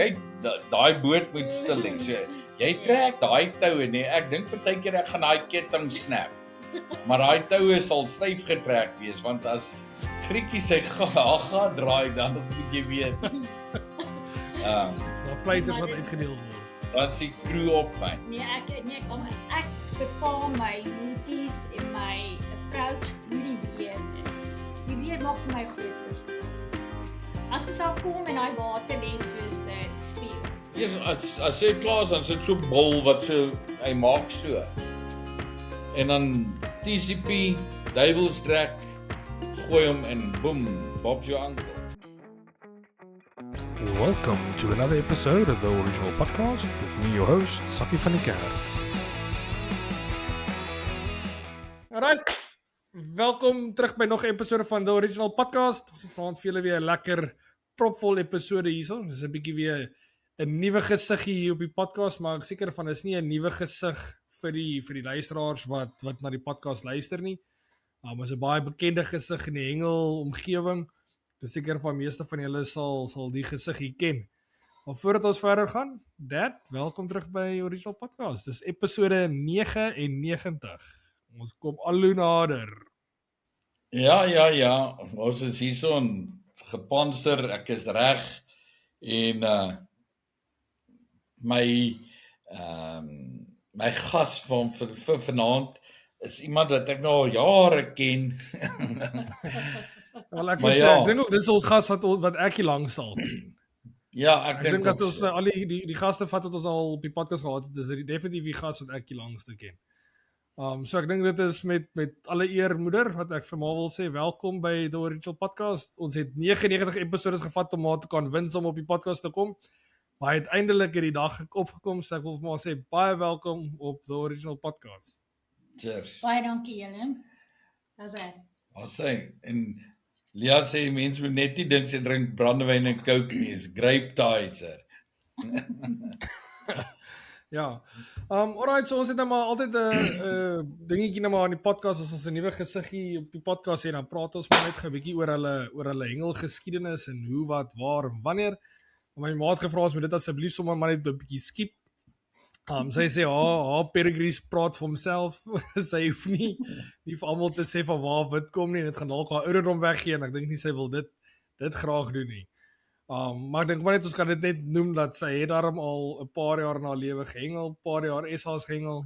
Kyk, daai boot moet stil lê. So, jy trek daai toue nie. Ek dink partykeer ek gaan daai ketting snap. Maar daai toue sal styf getrek wees want as Grietjie sy gaan draai dan moet jy weet. Daar fluiters wat uitgedeel word. Dan is die crew op my. Nee, ek bepaal my routines en my approach hoe die weer is. Die weer maak vir my groot verskil. As ons daar kom en daai water lê soos 'n spieël. Yes, as jy klaar is, dan sit so 'n bol wat so hy maak so. En dan TCP, duiwelstrek, gooi hom en boem, Bob's your uncle. Welcome to another episode of the Original Podcast with me, your host, Saki van die Kerk. Alright, welkom terug by nog 'n episode van The Original Podcast. Ons het vanaand vir julle weer 'n lekker propvol episode hierso. Dis 'n bietjie weer 'n nuwe gesiggie hier op die podcast, maar ek seker van is nie 'n nuwe gesig vir die luisteraars wat na die podcast luister nie. Is 'n baie bekende gesig in die Hengel omgewing. Ek is seker van meeste van julle sal die gesig hier ken. Maar voordat ons verder gaan, Dad, welkom terug by Original Podcast. Dis episode 99. Ons kom al hoe nader. Ja. Ons is hier so 'n gepanser, ek is reg en my gas van vir vanaand is iemand wat ek nou al jare ken. Wel ek moet sê, ek dink ook dis ons gas wat ek hier langs sal. Ja, ek dink as ons al die gaste vat wat ons al op die podcast gehad het, is dit definitief die gas wat ek hier langs te ken. So ek dink dit is met alle eer moeder wat ek vir my wil sê, welkom by The Original Podcast. Ons het 99 episodes gevat om haar te convince om op die podcast te kom. Maar uiteindelik het die dag opgekom, so ek wil maar sê baie welkom op The Original Podcast. Cheers. Baie dankie julle. Wat sê en Lia sê mense moet net nie dink sy drink brandewyn en coke nie, is grape tizer. Ja. Alright, so ons het nou maar altyd 'n dingetjie nou maar aan die podcast as ons 'n nuwe gesiggie op die podcast het, dan praat ons maar net 'n bietjie oor hulle hengelgeskiedenis en hoe, wat, waar en wanneer. My maat gevra ons moet dit asseblief sommer maar net 'n bietjie skiep. Sy sê haar pedigrees praat vir homself. Sy hoef nie vir almal te sê van waar wit kom nie. Dit gaan dalk haar ouderdom weggee en ek dink nie sy wil dit graag doen nie. Maar ek dink maar net ons kan dit net noem dat sy het daarom al 'n paar jaar in haar lewe gehengel, 'n paar jaar SA's gehengel.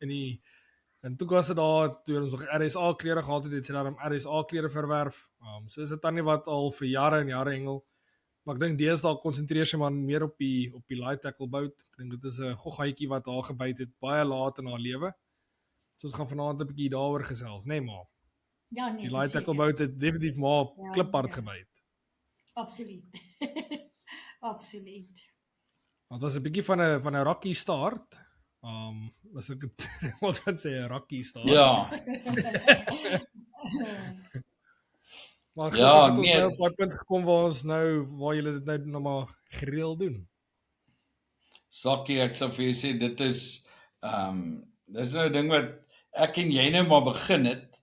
En toe was dit daar toe ons nog RSA klere gehad het sy daarom RSA klere verwerf. So is dit dan nie wat al vir jare en jare hengel. Maar ek dink deesdae konsentreer sy man meer op die light tackle boat. Ek dink dit is 'n goggaatjie wat haar gebyt het baie laat in haar lewe. So ons gaan vanaand 'n bietjie daaroor gesels, né, maar. Ja, nee. Die light tackle boat het definitief maar kliphard gebyt. Absoluut. Absoluut. Dit was 'n bietjie van 'n rocky start. As ek dit wat kan sê 'n rocky start. Ja. Maar gelukkig het ons nou op daai punt gekom waar julle dit nou maar gereeld doen. Sakkie, ek sal vir jou sê dit is nou 'n ding wat ek en jy nou maar begin het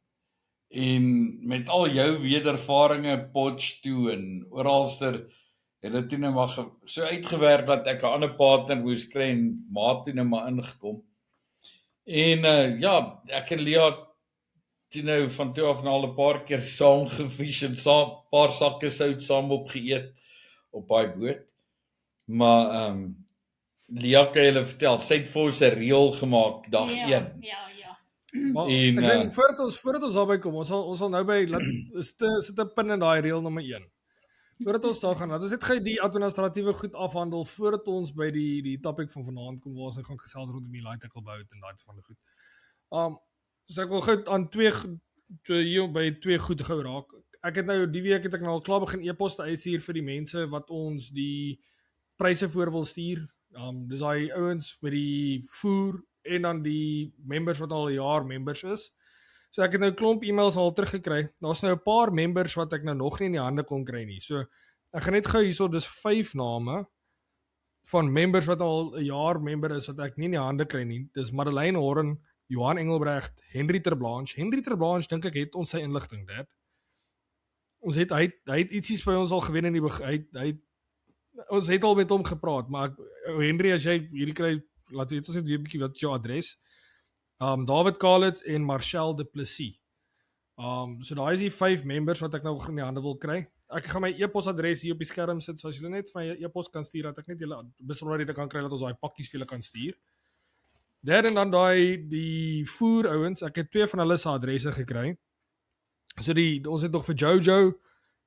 en met al jou wedervarings Potchefstroom en oralster het dit toe nou maar so uitgewerk dat ek 'n ander partner moes kry en maat toe nou maar ingekom. En ek en Lia toe nou van toe af al 'n paar keer saam gefish en 'n paar sakke sout saam opgeëet op daai boot. Maar Lia kan julle vertel, sy het vir ons 'n reël gemaak dag 1. Ja. Maar ek dink voordat ons daarby kom, ons sal nou by sit 'n pin in daai reël nommer 1. Voordat ons daar gaan, laat ons net gou die administratiewe goed afhandel voordat ons by die topic van vanaand kom waar ons gaan gesels rondom die light tackle boat en daai van die goed. So ek wil gou aan twee goed gou raak. Ek het nou die week al klaar begin e-poste uitstuur vir die mense wat ons die pryse voor wil stuur. Dis daai ouens met die voer en dan die members wat al 'n jaar members is. So ek het nou 'n klomp e-mails al teruggekry. Daar's nou 'n paar members wat ek nou nog nie in die hande kon kry nie. So ek gaan net gou hierso, dis 5 name van members wat al 'n jaar member is wat ek nie in die hande kry nie. Dis Madeleine Horn, Johan Engelbrecht, Henry Terblanche. Henry Terblanche dink ek het ons sy inligting, Dad. Ons het hy het ietsies by ons al gewen in die hy ons het al met hom gepraat, maar Henry, as jy hierdie kry, laat weet ons net weer 'n bietjie wat is jou adres. David Kalitz en Marcel de Plessis. So daai is die 5 members wat ek nou in die hande wil kry. Ek gaan my e-posadres hier op die skerm sit, so as julle net van my e-pos kan stuur, dat ek net julle besonderhede kan kry, dat ons daai pakkies vir julle kan stuur. En dan die voer ouens, ek het 2 van hulle se adresse gekry. So ons het nog vir Jojo,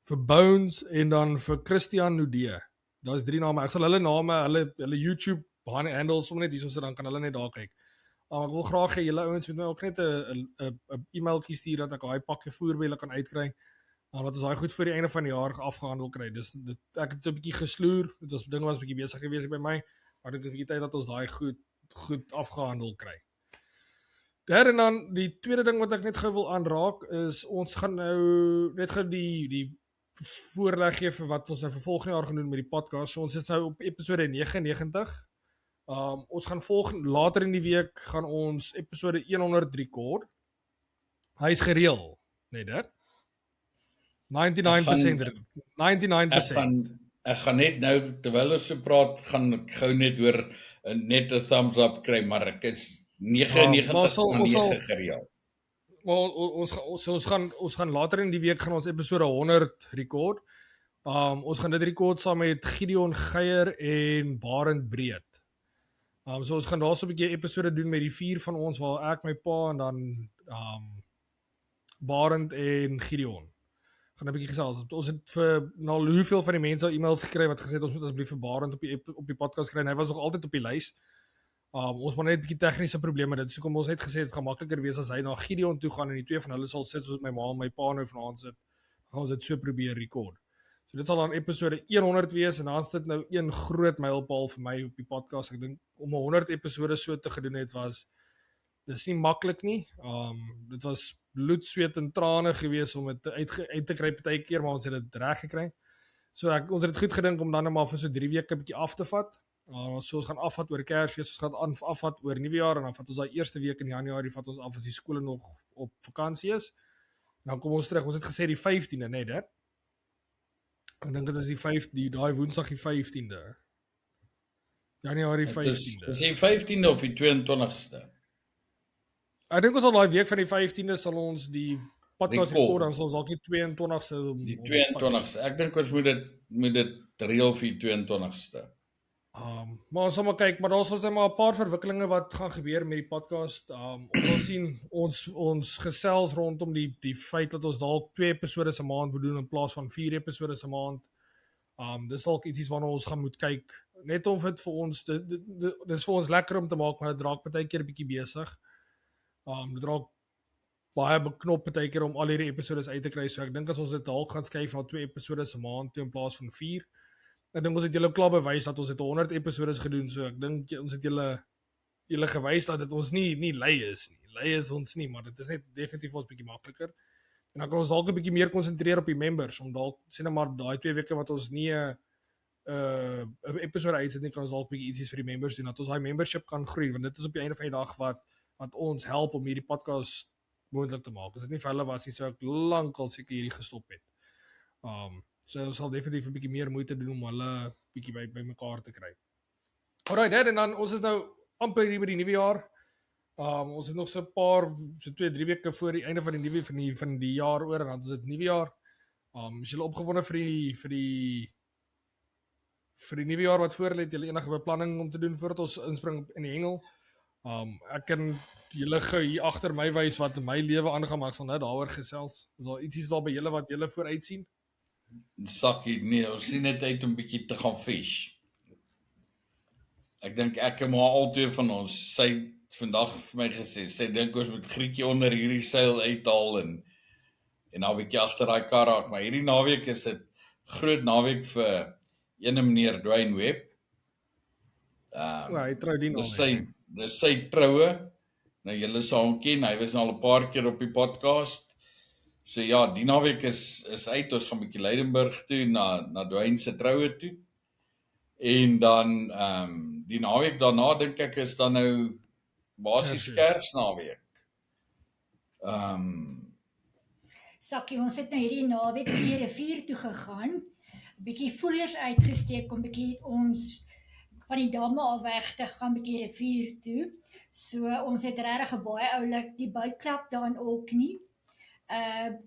vir Bones en dan vir Christian Nudee. Daar is 3 name. Ek sal hulle name, hulle YouTube handles sommer net hierso sit, dan kan hulle net daar kyk. Ek wil graag hê julle ouens moet my ook net 'n e-mailtjie stuur dat ek daai pakkie voer by julle kan uitkry. Dat ons daai goed voor die einde van die jaar afgehandel kry. Dis ek het 'n bietjie gesloer. Dit ding was 'n bietjie besig gewees by my, maar dit is 'n bietjie tyd dat ons daai goed afgehandel kry. En dan die tweede ding wat ek net gou wil aanraak is ons gaan nou net gou die voorleg gee vir wat ons nou vir volgende jaar gaan doen met die podcast. So ons is nou op episode 99. Ons gaan later in die week gaan ons episode 100 rekord. Hy is gereël, net dit. 99%. 99%. Ek gaan net nou terwyl ons so praat, gaan ek gou net hoor net 'n thumbs up kry, maar ek is 99% gereël. Ons gaan later in die week gaan ons episode 100 rekord. Ons gaan dit rekord saam met Gideon Geier en Barend Breed. So ons gaan daar so 'n bietjie episode doen met die 4 van ons, waar ek, my pa en dan Barend en Gideon. Gaan 'n bietjie gesels. Ons het vir nou hoeveel van die mense al e-mails gekry wat gesê het ons moet asseblief vir Barend op die podcast kry. En hy was nog altyd op die lys. Ons maar net 'n bietjie tegniese probleme dit. So kom ons het gesê dit gaan makliker wees as hy na Gideon toe gaan en die 2 van hulle sal sit soos my ma en my pa nou vanaand sit. Dan gaan ons dit so probeer rekord. So dit sal dan episode 100 wees en dan sit nou een groot mylpaal vir my op die podcast. Ek dink om 100 episode so te gedoen het dis nie maklik nie. Dit was bloed, sweet en trane gewees om dit uit te kry partykeer, maar ons het dit reg gekry. So ons het dit goed gedink om dan net maar vir so 3 weke 'n bietjie af te vat. So ons gaan afvat oor Kersfees, ons gaan afvat oor Nuwejaar en dan vat ons daai eerste week in Januarie vat ons af as die skole nog op vakansie is. En dan kom ons terug. Ons het gesê die 15de, net hè. Ek dink dit is die 5de, daai Woensdag die 15de. Januarie 15de. Dis die 15de of die 22ste? Ek dink ons sal daai week van die 15de sal ons die podcast rekord, dan sal ons dalk die 22ste. Die 22ste. Ek dink ons moet dit reël vir die 22ste. Maar ons sal maar kyk, maar daar is maar 'n paar verwikkelinge wat gaan gebeur met die podcast. Ons wil sien ons gesels rondom die feit dat ons dalk 2 episode 'n maand moet doen in plaas van 4 episode 'n maand. Dis dalk iets waarna ons gaan moet kyk. Net om dit vir ons dis vir ons lekker om te maak, maar dit raak partykeer 'n bietjie besig. Dit raak baie beknop partykeer om al hierdie episodes uit te kry. So ek dink as ons dit dalk gaan skuif na 2 episode 'n maand toe in plaas van 4. Ek dink ons het julle klaar bewys dat ons het 100 episodes gedoen, so ek dink ons het julle gewys dat dit ons nie lui is nie. Lui is ons nie, maar dit is net definitief ons bietjie makliker. En dan kan ons dalk 'n bietjie meer konsentreer op die members, om dalk sien maar daai 2 weke wat ons nie 'n episode uitsit nie, kan ons dalk 'n bietjie ietsie vir die members doen, dat ons daai membership kan groei, want dit is op die einde van die dag wat ons help om hierdie podcast moontlik te maak. As dit nie vir hulle was nie, sou ek lankal seker hierdie gestop het. So ons sal definitief 'n bietjie meer moeite doen om hulle bietjie by mekaar te kry. Alright, en dan ons is nou amper hier by die nuwe jaar. Ons het nog so 'n paar, so 2-3 weke voor die einde van die jaar oor en dan is dit nuwe jaar. Is julle opgewonde vir die nuwe jaar wat voor lê? Het julle enige beplanning om te doen voordat ons inspring in die hengel? Ek kan julle gou hier agter my wys wat in my lewe aangaan, maar ek sal nou daaroor gesels. Is daar ietsie daar by julle wat julle vooruit sien? Sakkie, nee, ons sien net uit om bietjie te gaan fish. Ek dink ek en maar al 2 van ons, sy het vandag vir my gesê, sy dink ons moet Grietjie onder hierdie seil uithaal en nou 'n bietjie agter daai kar raak, maar hierdie naweek is dit groot naweek vir ene meneer Dwayne Webb. Hy trou die naweek. Dis sy troue. Nou julle sal hom ken, hy was al 'n paar keer op die podcast. So ja, die naweek is uit, ons gaan 'n bietjie Leidenburg toe na Dwayne se troue toe. En dan die naweek daarna dink ek is dan nou basies Kersnaweek. Sakkie, ons het nou hierdie naweek weer 'n 4 toe gegaan. bietjie voeliers uitgesteek om bietjie ons van die damme af weg te gaan bietjie rivier toe. So ons het regtig 'n baie oulik die bootklap daar in Orkney.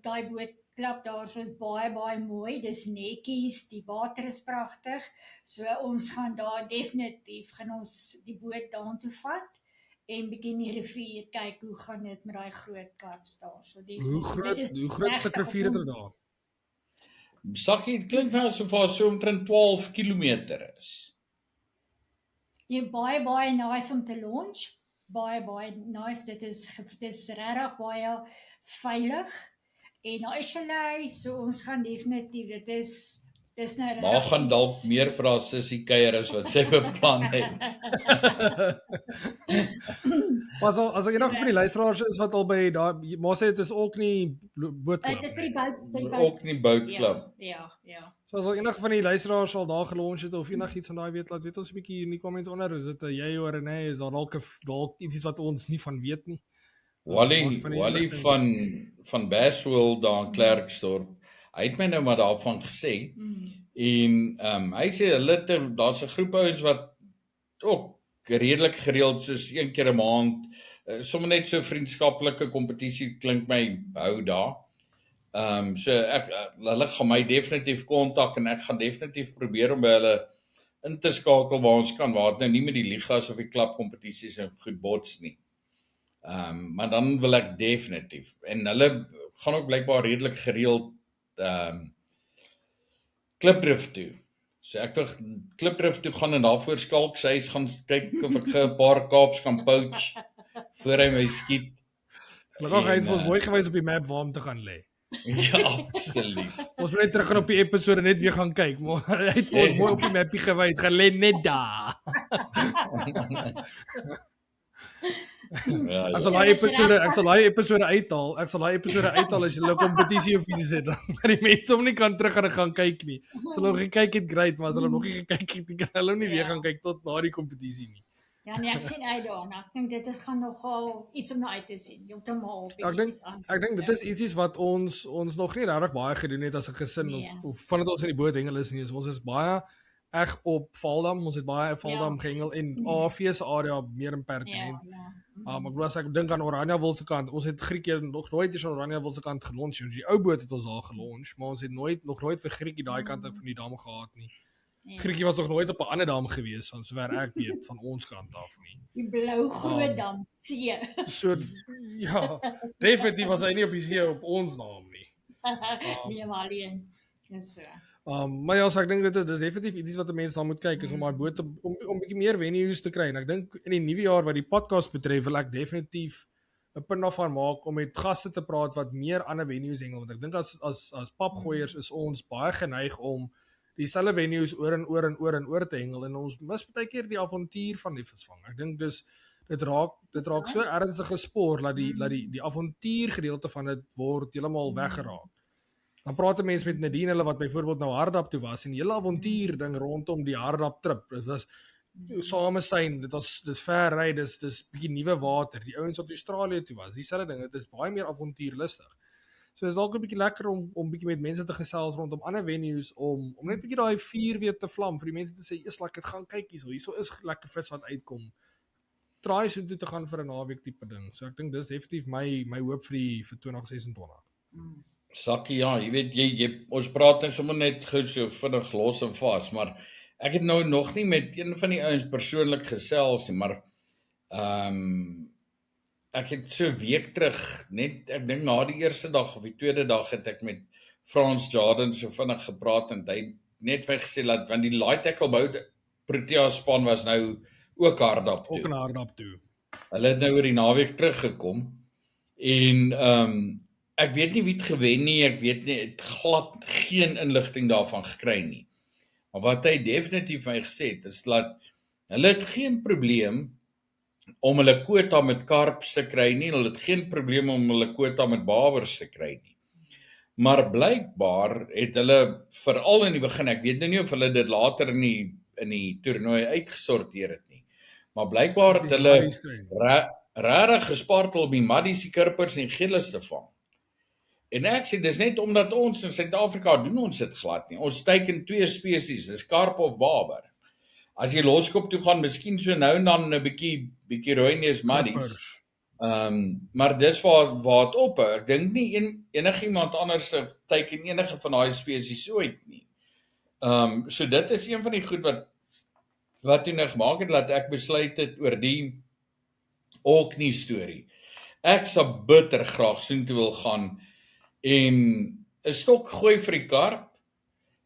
Daai bootklap daar so is baie mooi. Dis netjies, die water is pragtig. So ons gaan daar definitief gaan ons die boot daartoe vat en bietjie in die rivier kyk hoe gaan dit met daai groot karps daar. So Hoe groot stuk rivier het hulle daar? Sakkie, dit klink vir my asof so omtrent 12 kilometer is. Jy baie nice om te launch. Baie nice. Dit is regtig baie veilig. En daar is gelei, so ons gaan definitief, dis nou regtig. Maar gaan dalk meer vir haar sussie kuier as wat sy beplan het. Pas al, as ek eendag van die luisteraars is wat al by daai, maar sê dit is ook nie bootklub. Dit is vir die boot. Ook nie bootklub. Ja. So as al eendag van die luisteraars al daar gelaunch het of enigiets van daai weet, laat weet ons 'n bietjie in die comments onder, is dit jy of Renée, is daar dalk iets wat ons nie van weet nie. Wally van Bashville daar in Klerksdorp, hy het my nou maar daarvan gesê, en hy sê daar's 'n groep ouens wat ook redelik gereeld soos 1 keer 'n maand, sommer net so vriendskaplike kompetisie klink my hou daar. So hulle gaan my definitief kontak en ek gaan definitief probeer om by hulle in te skakel waar ons kan, waar het nou nie met die ligas of die klapkompetisies en goed bots nie. Maar dan wil ek definitief, en hulle gaan ook blykbaar redelik gereeld klipdrift toe. So ek wil klipdrift toe gaan en daarvoor skalk sy gaan kyk of ek 'n paar Kaaps kan poach voor hy my skiet. Gelukkig het ons mooi gewys op die map waar om te gaan lê. Ja, absoluut. Ons moet net terug gaan op die episode net weer gaan kyk, maar hy het vir ons mooi op die mapie gewys, gaan lê net daar. Ja, Ek sal daai episode uithaal as jy 'n kompetisie of iets het, maar die mense om nie kan terug gaan kyk nie. As hulle nog gekyk het, great, maar as hulle nog nie gekyk het, dan kan hulle nie weer gaan kyk tot na die kompetisie nie. Ja, nee, ek sien uit daarna. Ek dink dit gaan nogal iets om na uit te sien. Heeltemal. Ek dink dit is ietsie wat ons nog nie regtig baie gedoen het as 'n gesin of vandat ons in die boot hengel is nie. Ons is baie eg op Valdam, ons het baie Valdam gehengel en AV se area meer in pertinent. Maar ek glo as ek dink aan Oranjewil se kant, ons het Griekie nog nooit eens aan Oranjewil se kant gelaunch. Die ou boot het ons daar gelaunch, maar ons het nog nooit vir Griekie daai kant van die dam gehad nie. Griekie was nog nooit op 'n ander dam gewees, van sover ek weet, van ons kant af nie. Die blou groot dam, see. So, ja, definitief was hy nie op die see op ons naam nie. Nee, maar alleen. Dis so. Maar ja, so ek dink dit is definitief iets wat mense dan moet kyk, is om daai boot om bietjie meer venues te kry. En ek dink in die nuwe jaar wat die podcast betref, wil ek definitief 'n punt daarvan maak om met gaste te praat wat meer ander venues hengel, want ek dink as papgooiers is ons baie geneig om dieselfde venues oor te hengel en ons mis baie keer die avontuur van die visvang. Ek dink dit raak so ernstige spoor dat die avontuur gedeelte van dit word heeltemal weggeraak. Dan praat 'n mens met Nadine, hulle wat byvoorbeeld nou Hardap toe was en die hele avontuur ding rondom die Hardap trip. Dis same sein, dis ver ry, dis bietjie nuwe water. Die ouens wat Australië toe was, dieselfde ding, dit is baie meer avontuurlustig. So is dalk 'n bietjie lekker om bietjie met mense te gesels rondom ander venues om net bietjie daai vuur weer te vlam vir die mense te sê, "Eers laat ek gaan kyk hierso is lekker vis wat uitkom." Try so toe te gaan vir 'n naweek tipe ding. So ek dink dis definitief my hoop vir 2026. Sakkie, ja, jy weet ons praat net sommer net gou so vinnig los en vas, maar ek het nou nog nie met een van die ouens persoonlik gesels nie, maar ek het so 'n week terug, net ek dink na die eerste dag of die tweede dag het ek met Frans Jordan so vinnig gepraat en hy net vir gesê dat want die Light Tackle Boat Protea span was nou ook Hardap toe. Ook in Hardap toe. Hulle het nou oor die naweek teruggekom en ek weet nie wie het gewen nie, ek weet nie, het glad geen inligting daarvan gekry nie. Maar wat hy definitief vir my gesê het, is dat hulle het geen probleem om hulle quota met karps te kry nie, hulle het geen probleem om hulle quota met babers te kry nie. Maar blykbaar het hulle, veral in die begin, ek weet nou nie of hulle dit later in die toernooi uitgesorteer het nie, maar blykbaar het hulle regtig gespartel op die maddies, die kirpers en die gilles te vang. En ek sê, dis net omdat ons in Suid-Afrika doen ons dit glad nie. Ons teiken 2 spesies, dis karp of baber. As jy loskop toe gaan, miskien so nou en dan 'n bietjie rooineus maddies. Maar dis waar het op. Ek dink nie enigiemand anders teiken enige van daai spesies ooit nie. So dit is een van die goed wat toe nou gemaak het dat ek besluit het oor die Orkney storie. Ek sal bitter graag soontoe wil gaan en 'n stok gooi vir die karp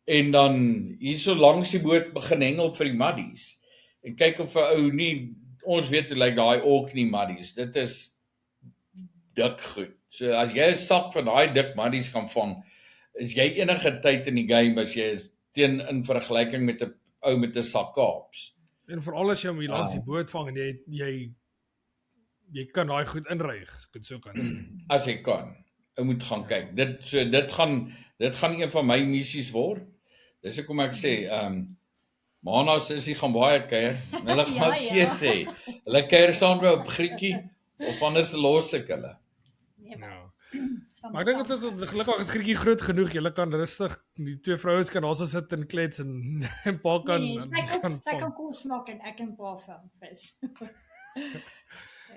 en dan hierso langs die boot begin hengel vir die maddies en kyk of 'n ou nie, ons weet hoe lyk daai Orkney maddies, dit is dik goed. So as jy 'n sak van daai dik maddies kan vang, is jy enige tyd in die game as jy teen in vergelyking met 'n ou met 'n sak Kaaps. En veral as jy hom hier langs die boot vang en jy kan daai goed inry, as ek dit so kan sê. As jy kan. Ou moet gaan kyk. Dit gaan een van my missies word. Dis hoekom ek sê, Mana sussie gaan baie kuier. Hulle gaan keus sê. Hulle kuier saam op Grietjie of anders los ek hulle. Ja. Maar ek dink dit is gelukkig is Grietjie groot genoeg. Jy kan rustig die 2 vrouens kan daar sit en klets en pa kan sy kan kos maak en ek kan pa van vis.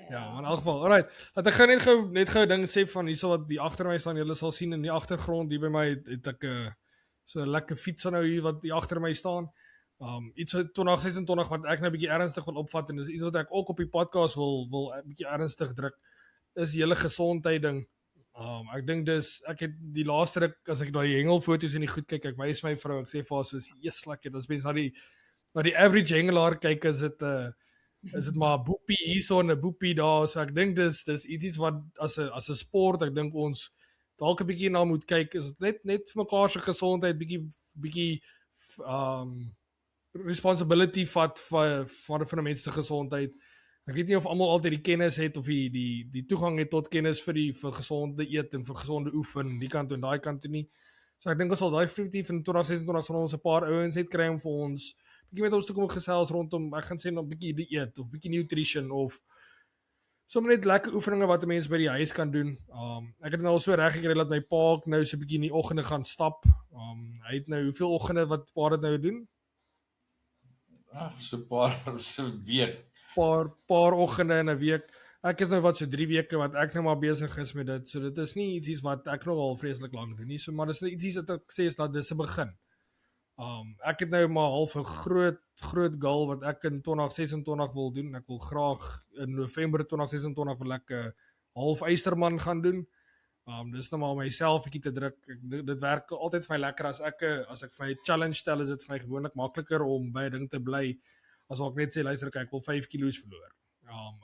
Ja, in elk geval. Alright. Laat ek net gou ding sê van hierso wat die agter my staan. Julle sal sien in die agtergrond hier by my het ek so 'n lekker fiets nou hier wat hier agter my staan. Iets 2026 wat ek nou 'n bietjie ernstig wil opvat en dis iets wat ek ook op die podcast wil 'n bietjie ernstig druk is julle gesondheid ding. Ek dink ek het die laaste ruk as ek na die hengelfoto's en die goed kyk, ek wys my vrou, ek sê vir haar soos jeslike, dit is bes na die average hengelaar kyk is dit maar 'n boepie hierso en 'n boepie daar, so ek dink dis iets wat as 'n sport, ek dink ons dalk 'n bietjie na moet kyk, is dit net vir mekaar se gesondheid bietjie responsibility vat vir 'n mens se gesondheid. Ek weet nie of almal altyd die kennis het of die toegang het tot kennis vir gesonde eet en vir gesonde oefen, die kant en daai kant toe nie. So ek dink ons sal definitief in 2026 sal ons 'n paar ouens het kry om vir ons bietjie met ons toe kom gesels rondom, ek gaan sê nog bietjie dieet of bietjie nutrition of sommer net lekker oefeninge wat 'n mens by die huis kan doen. Ek het nou al so reg gekry dat my pa nou so bietjie in die oggende gaan stap. Hy het nou hoeveel oggende wat pa dit nou doen? So 'n paar so week. Paar oggende in 'n week. Ek is nou wat so 3 weke wat ek nou maar besig is met dit. So dit is nie iets wat ek nog al vreeslik lank doen nie. So maar dis iets wat ek sê is dat dis 'n begin. Ek het nou maar half 'n groot goal wat ek in 2026 wil doen. Ek wil graag in November 2026 wil ek 'n half Eysterman gaan doen. Dis nou maar myself bietjie te druk. Dit werk altyd vir my lekker as ek vir my challenge stel, is dit vir my gewoonlik makliker om by 'n ding te bly as ek net sê luister ek wil 5 kilos verloor.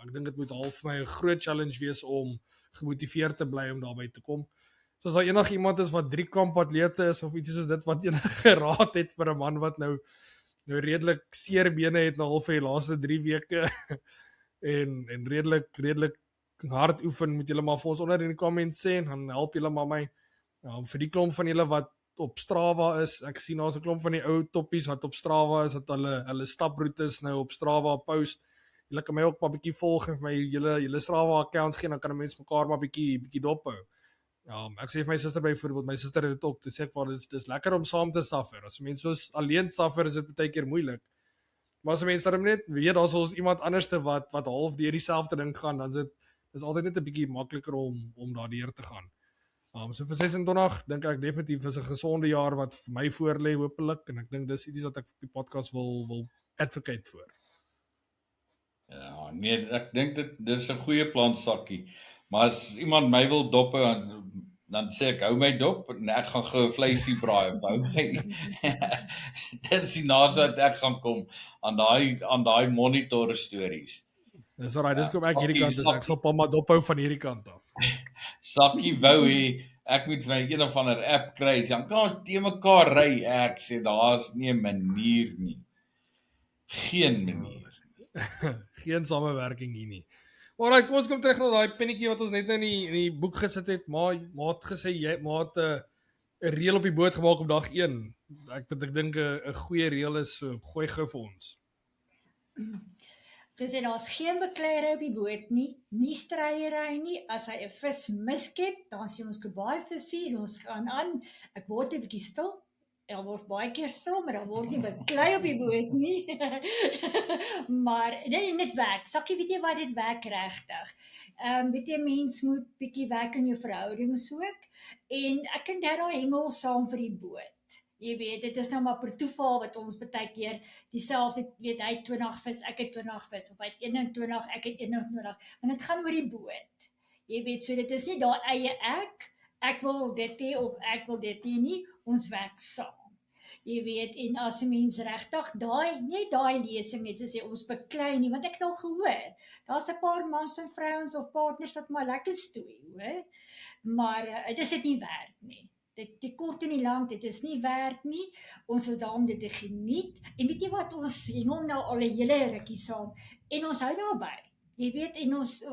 Ek dink dit moet half vir my 'n groot challenge wees om gemotiveerd te bly om daarby te kom. So as daar enige iemand is wat 3 kamp atlete is of iets soos dit wat enige raad het vir 'n man wat nou redelik seer bene het na half vir die laaste 3 weke en redelik hard oefen, moet julle maar vir ons onder in die comments sê en dan help julle maar my. Vir die klomp van julle wat op Strava is, ek sien daar's 'n klomp van die ou toppies wat op Strava is, wat hulle staproetes nou op Strava post. Julle kan my ook maar bietjie volg en vir my julle Strava accounts gee, dan kan 'n mens mekaar maar bietjie dophou. Ek sê vir my suster byvoorbeeld, my suster het dit ook, toe sê ek vir haar dis lekker om saam te suffer. As mense soos alleen suffer is dit baie keer moeilik. Maar as mense dan net weet daar's ons iemand anderste wat half deur dieselfde ding gaan, dan is altyd net 'n bietjie makliker om daardeur te gaan. So vir 26 dink ek definitief is 'n gesonde jaar wat vir my voorlê hopelik, en ek dink dis iets wat ek op die podcast wil advocate vir. Ja, nee, ek dink dis 'n goeie plan sakkie. Maar as iemand my wil dop, dan sê ek hou my dop en ek gaan gou 'n vleisie braai of hou my. Dit is die naaste wat ek gaan kom aan daai monitor stories. Dis alraai, dis kom ek hierdie kant, ek sal pa maar dophou van hierdie kant af. Sakkie wou hê ek moet my een of ander app kry, dan kan ons te mekaar ry. Ek sê daar's nie 'n manier nie. Geen manier. Geen samewerking hier nie. Maar kom ons kom terug na daai pennetjie wat ons net in die boek gesit het. Maar het gesê jy het 'n reël op die boot gemaak op dag 1. Ek dink 'n goeie reël is so gooi gou vir ons. Gesê daar's geen bekleierery op die boot nie, nie stryery nie. As hy 'n vis miskep, dan sien ons baie visie en ons gaan aan. Ek word 'n bietjie stil. Daar word baie keer stil, maar daar word nie beklei op die boot nie. Maar dit werk. Sakkie, weet jy wat, dit werk regtig. Weet jy, mens moet bietjie werk in jou verhoudings ook. En ek en Darryl hengel saam vir die boot. Jy weet, dit is nou maar per toeval wat ons baie keer dieselfde, weet hy 20 vis, ek het 20 vis, of hy het 21, ek het 21, want dit gaan oor die boot. Jy weet, so dit is nie daar eie ek wil dit hê of ek wil dit nie, ons werk saam. Jy weet, en as 'n mens regtig net daai lesing net sê ons beklei nie, want ek het al gehoor, daar's 'n paar mans en vrouens of partners wat maar lekker stoei, hoor. Maar dit is dit nie werd nie. Die kort en die lang, dit is nie werd nie. Ons is daar om dit te geniet. En weet jy wat, ons hengel nou al 'n hele rukkie saam en ons hou daarby. Jy weet, en ons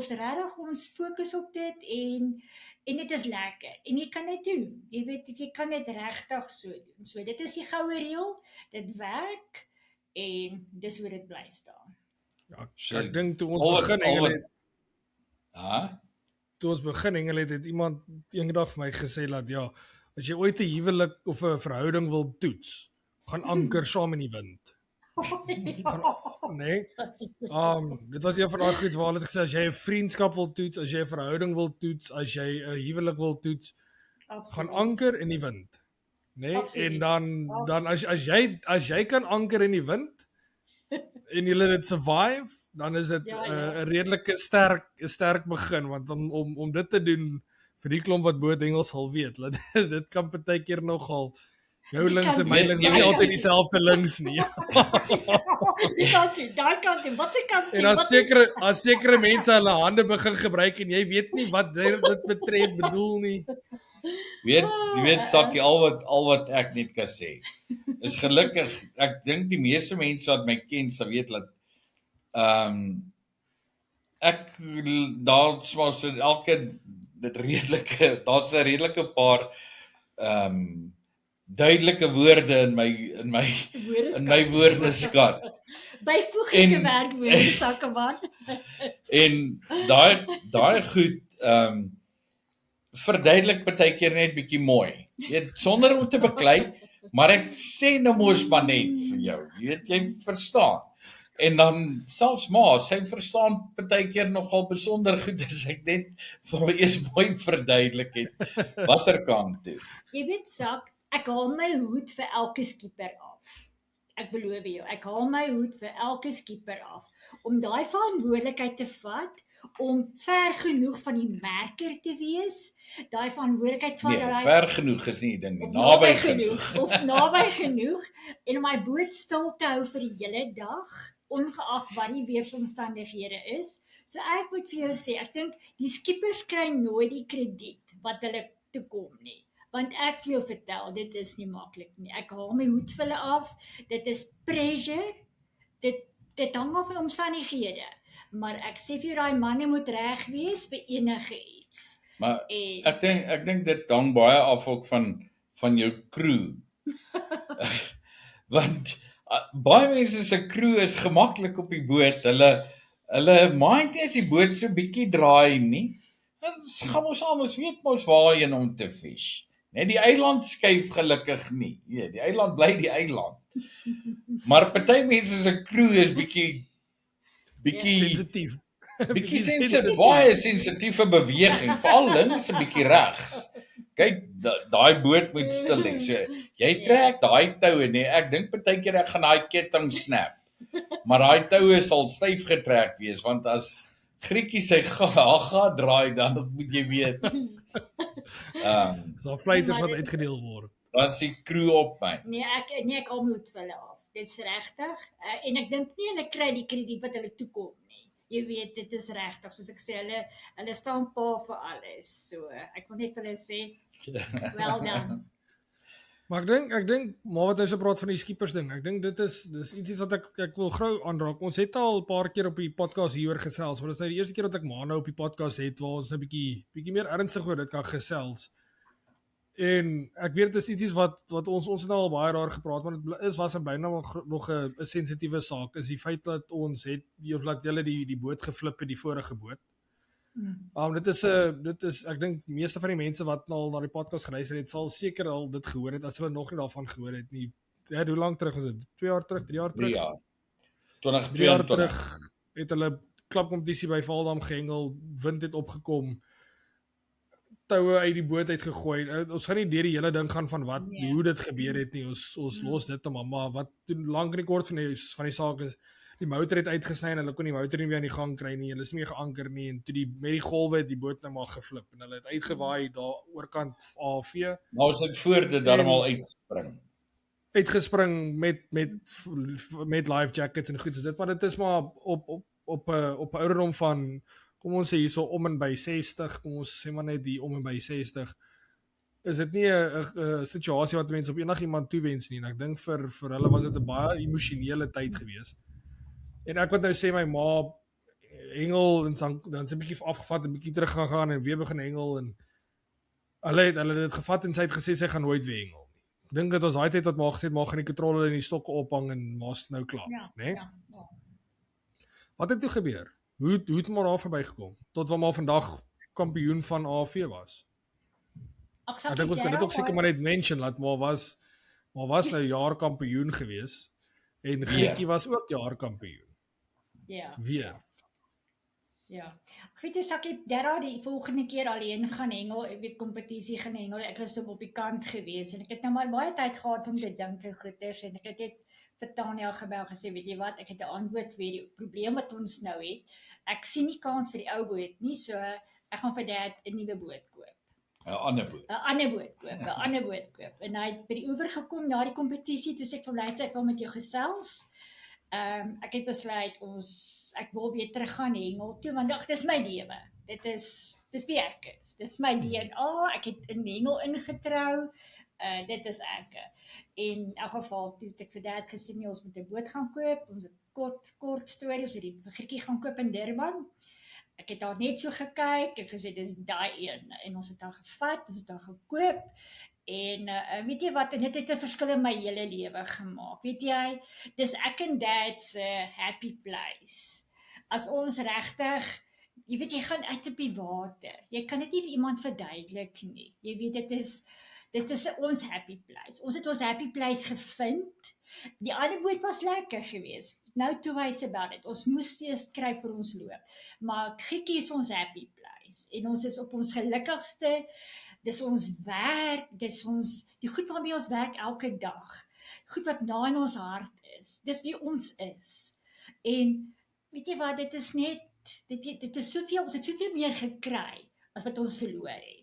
regtig ons fokus op dit en dit is lekker. En jy kan dit doen. Jy weet, jy kan dit regtig so doen. So dit is die goue reël. Dit werk en dis hoe dit bly staan. Ja, ek dink toe ons begin hengel toe ons begin hengel het iemand eendag vir my gesê dat ja, as jy ooit 'n huwelik of 'n verhouding wil toets, gaan anker saam in die wind. Nee. Dit was een van daai goed waar hulle het gesê as jy 'n vriendskap wil toets, as jy 'n verhouding wil toets, as jy 'n huwelik wil toets, gaan anker in die wind. Nee, en dan as jy kan anker in die wind en jy laat dit survive, dan is dit 'n redelike sterk begin, want om dit te doen vir die klomp wat boothengel sal weet, dit kan partykeer nogal jou links en my links nie altyd dieselfde links nie. Daar kan jy, wat ek kan. En as sekere mense hulle hande begin gebruik en jy weet nie wat dit betref bedoel nie. Jy weet Sakkie, al wat ek net kan sê is gelukkig, ek dink die meeste mense wat my ken sal weet dat daar's 'n redelike paar duidelike woorde in my woordeskat. Byvoeglike werkwoorde, Sakkeman. En daai goed verduidelik partykeer net bietjie mooi. Jy weet, sonder om te beklei, maar ek sê nou mos maar net vir jou. Jy weet, jy verstaan. En dan selfs maar, sy verstaan partykeer nogal besonder goed as ek net vir my eers mooi verduidelik het watter kant toe. Jy weet, Sak, ek haal my hoed vir elke skipper af. Ek beloof jou, ek haal my hoed vir elke skipper af om daai verantwoordelikheid te vat, om ver genoeg van die merker te wees, daai verantwoordelikheid van ver genoeg is nie ding nie, naby genoeg. Of naby genoeg, en om my boot stil te hou vir die hele dag, ongeag wat die weeromstandighede is. So ek moet vir jou sê, ek dink die skippers kry nooit die krediet wat hulle toekom nie. Want ek vir jou vertel, dit is nie maklik nie. Ek haal my hoed vir hulle af, dit is pressure, dit hang af van omstandighede. Maar ek sê vir jou, daai manne moet reg wees vir enige iets. Maar ek dink dit hang baie af ook van jou crew. Want baie mense se crew is gemaklik op die boot. Hulle mind nie as die boot so bietjie draai nie. Ons gaan ons weet mos waarheen om te vis. Net die eiland skuif gelukkig nie. Ja, die eiland bly die eiland. Maar party mense se crew is bietjie sensitief. Bietjie sensitief, baie sensitiewe beweging, veral links en bietjie regs. Kyk, daai boot moet stil hê. So jy trek daai toue nee, ek dink partykeer ek gaan daai ketting snap. Maar daai toue sal styf getrek wees want as Grietjie sy ga draai dan moet jy weet. So fluiters wat uitgedeel word. Dan is die crew op my. Nee, ek al moet vir hulle af. Dit is regtig. En ek dink nie hulle kry die krediet wat hulle toekom nie. Jy weet, dit is regtig. Soos ek sê, hulle staan pa vir alles. So, ek wil net vir hulle sê, well done. Maar ek dink maar wat hy so praat van die skippers ding. Ek dink dis iets wat ek wil gou aanraak. Ons het al 'n paar keer op die podcast hieroor gesels, maar dit is nou die eerste keer dat ek maar nou op die podcast het waar ons 'n bietjie meer ernstig oor dit kan gesels. En ek weet dit is iets wat ons het al baie daar gepraat, want dit was en bly nog 'n sensitiewe saak, is die feit dat ons het, of dat julle die boot geflip het, die vorige boot. Dit is, ek dink meeste van die mense wat al na die podcast geluister het, sal seker al dit gehoor het, as hulle nog nie daarvan gehoor het nie. Ja, hoe lank terug was dit? 2 jaar terug, 3 jaar terug? 3 jaar. 3 jaar terug het hulle klapkompetisie by Vaaldam gehengel, wind het opgekom, toue uit die boot uitgegooi. Ons gaan nie deur die hele ding gaan van hoe dit gebeur het nie. Ons los dit maar wat toen lank en kort van die saak is, die motor het uitgesny en hulle kon die motor nie meer aan die gang kry nie. Hulle is nie meer geanker nie en toe met die golwe het die boot nou maar geflip en hulle het uitgewaai daar oorkant AV. Maar ons het voor dit darmal uitgespring met life jackets en goed so dit, maar dit is maar op 'n ouderdom van, kom ons sê hierso om en by 60, kom ons sê maar net die om en by 60, is dit nie 'n situasie wat mense op enigiemand toewens nie, en ek dink vir hulle was dit 'n baie emosionele tyd gewees. En ek wat nou sê my ma hengel en dan sy 'n bietjie afgevat en 'n bietjie terug gaan en weer begin hengel en hulle het dit gevat en sy het gesê sy gaan nooit weer hengel nie. Ek dink dit was daai tyd wat maar gesê het maar gaan die kontrole in die stokke ophang en maar's nou klaar, né? Ja. Wat het toe gebeur? Hoe het maar daar verbygekom tot waar maar vandag kampioen van AV was? Ek dink ons kan dit ook seker maar net mention laat maar was nou jaar kampioen gewees en Grietjie was ook jaar kampioen. Ja. Weer. Ja. Ek weet as ek daar die volgende keer alleen gaan hengel, ek weet kompetisie gaan hengel, ek was op die kant gewees en ek het nou maar baie tyd gehad om te dink en goeders en ek het net vir Tanya gebel gesê, weet jy wat, ek het 'n antwoord vir die probleem wat ons nou het. Ek sien nie kans vir die ou boot nie, so ek gaan vir Dad 'n nuwe boot koop. 'n ander boot. 'n ander boot koop. En hy het by die oewer gekom na die kompetisie, toe sê ek vir luister, ek wil met jou gesels. Ek het besluit ek wil weer terug gaan hengel toe, want dis my lewe. Dis wie ek is. Dis my DNA. Ek het in hengel ingetrou. Dit is ek. En in elk geval toe ek vir Dad gesê nee, ons moet 'n boot gaan koop. Ons het kort storie, ons het die Grietjie gaan koop in Durban. Ek het daar net so gekyk, ek gesê dis daai een en ons het daar gevat, ons het daar gekoop. En weet jy wat, en dit het 'n verskil in my hele lewe gemaak. Weet jy, dis ek en Dad se happy place. As ons regtig, jy weet jy gaan uit op die water. Jy kan dit nie vir iemand verduidelik nie. Jy weet dit is ons happy place. Ons het ons happy place gevind. Die ander boot was lekker geweest. Nou toe wys about it. Ons moes steeds kry vir ons loop. Maar Grietjie is ons happy place. En ons is op ons gelukkigste. Dis ons werk, dis ons die goed waarmee ons werk elke dag. Goed wat na in ons hart is. Dis wie ons is. En weet jy wat, dit is net dit is soveel, ons het soveel meer gekry as wat ons verloor het.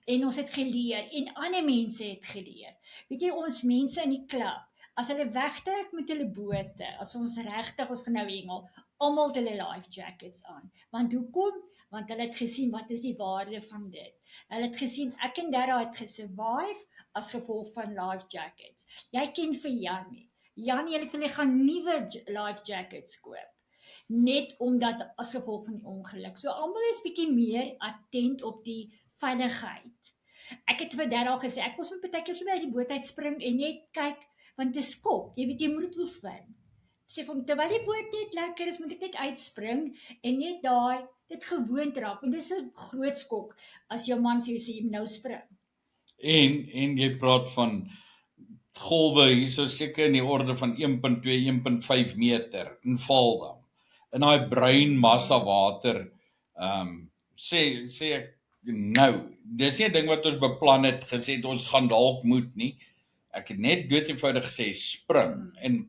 En ons het geleer en ander mense het geleer. Weet jy, ons mense in die klub, as hulle wegtrek met hulle bote, as ons regtig ons gaan nou hengel, almal het hulle life jackets aan. Want hoekom? Want hulle het gesien wat is die waarde van dit. Hulle het gesien ek en Dara het gesurvive as gevolg van life jackets. Jy ken vir Jannie. Jannie het hulle gaan nuwe life jackets koop. Net omdat as gevolg van die ongeluk. So almal is bietjie meer attent op die veiligheid. Ek het vir Dara gesê ek wil sommer partykeer so by die boot uitspring en net kyk want dit is skok. Jy weet jy moet dit oefen. Sê vir hom terwyl die boot net lekker is, moet ek net uitspring en net daai dit gewoond raak. Want dit is 'n groot skok as jou man vir jou sê jy moet nou spring. En jy praat van golwe hierso seker in die orde van 1.2, 1.5 meter in Vaaldam. In daai bruin massa water, sê ek nou, dis nie 'n ding wat ons beplan het, gesê het ons gaan dalk moet nie. Ek het net dood eenvoudig gesê spring en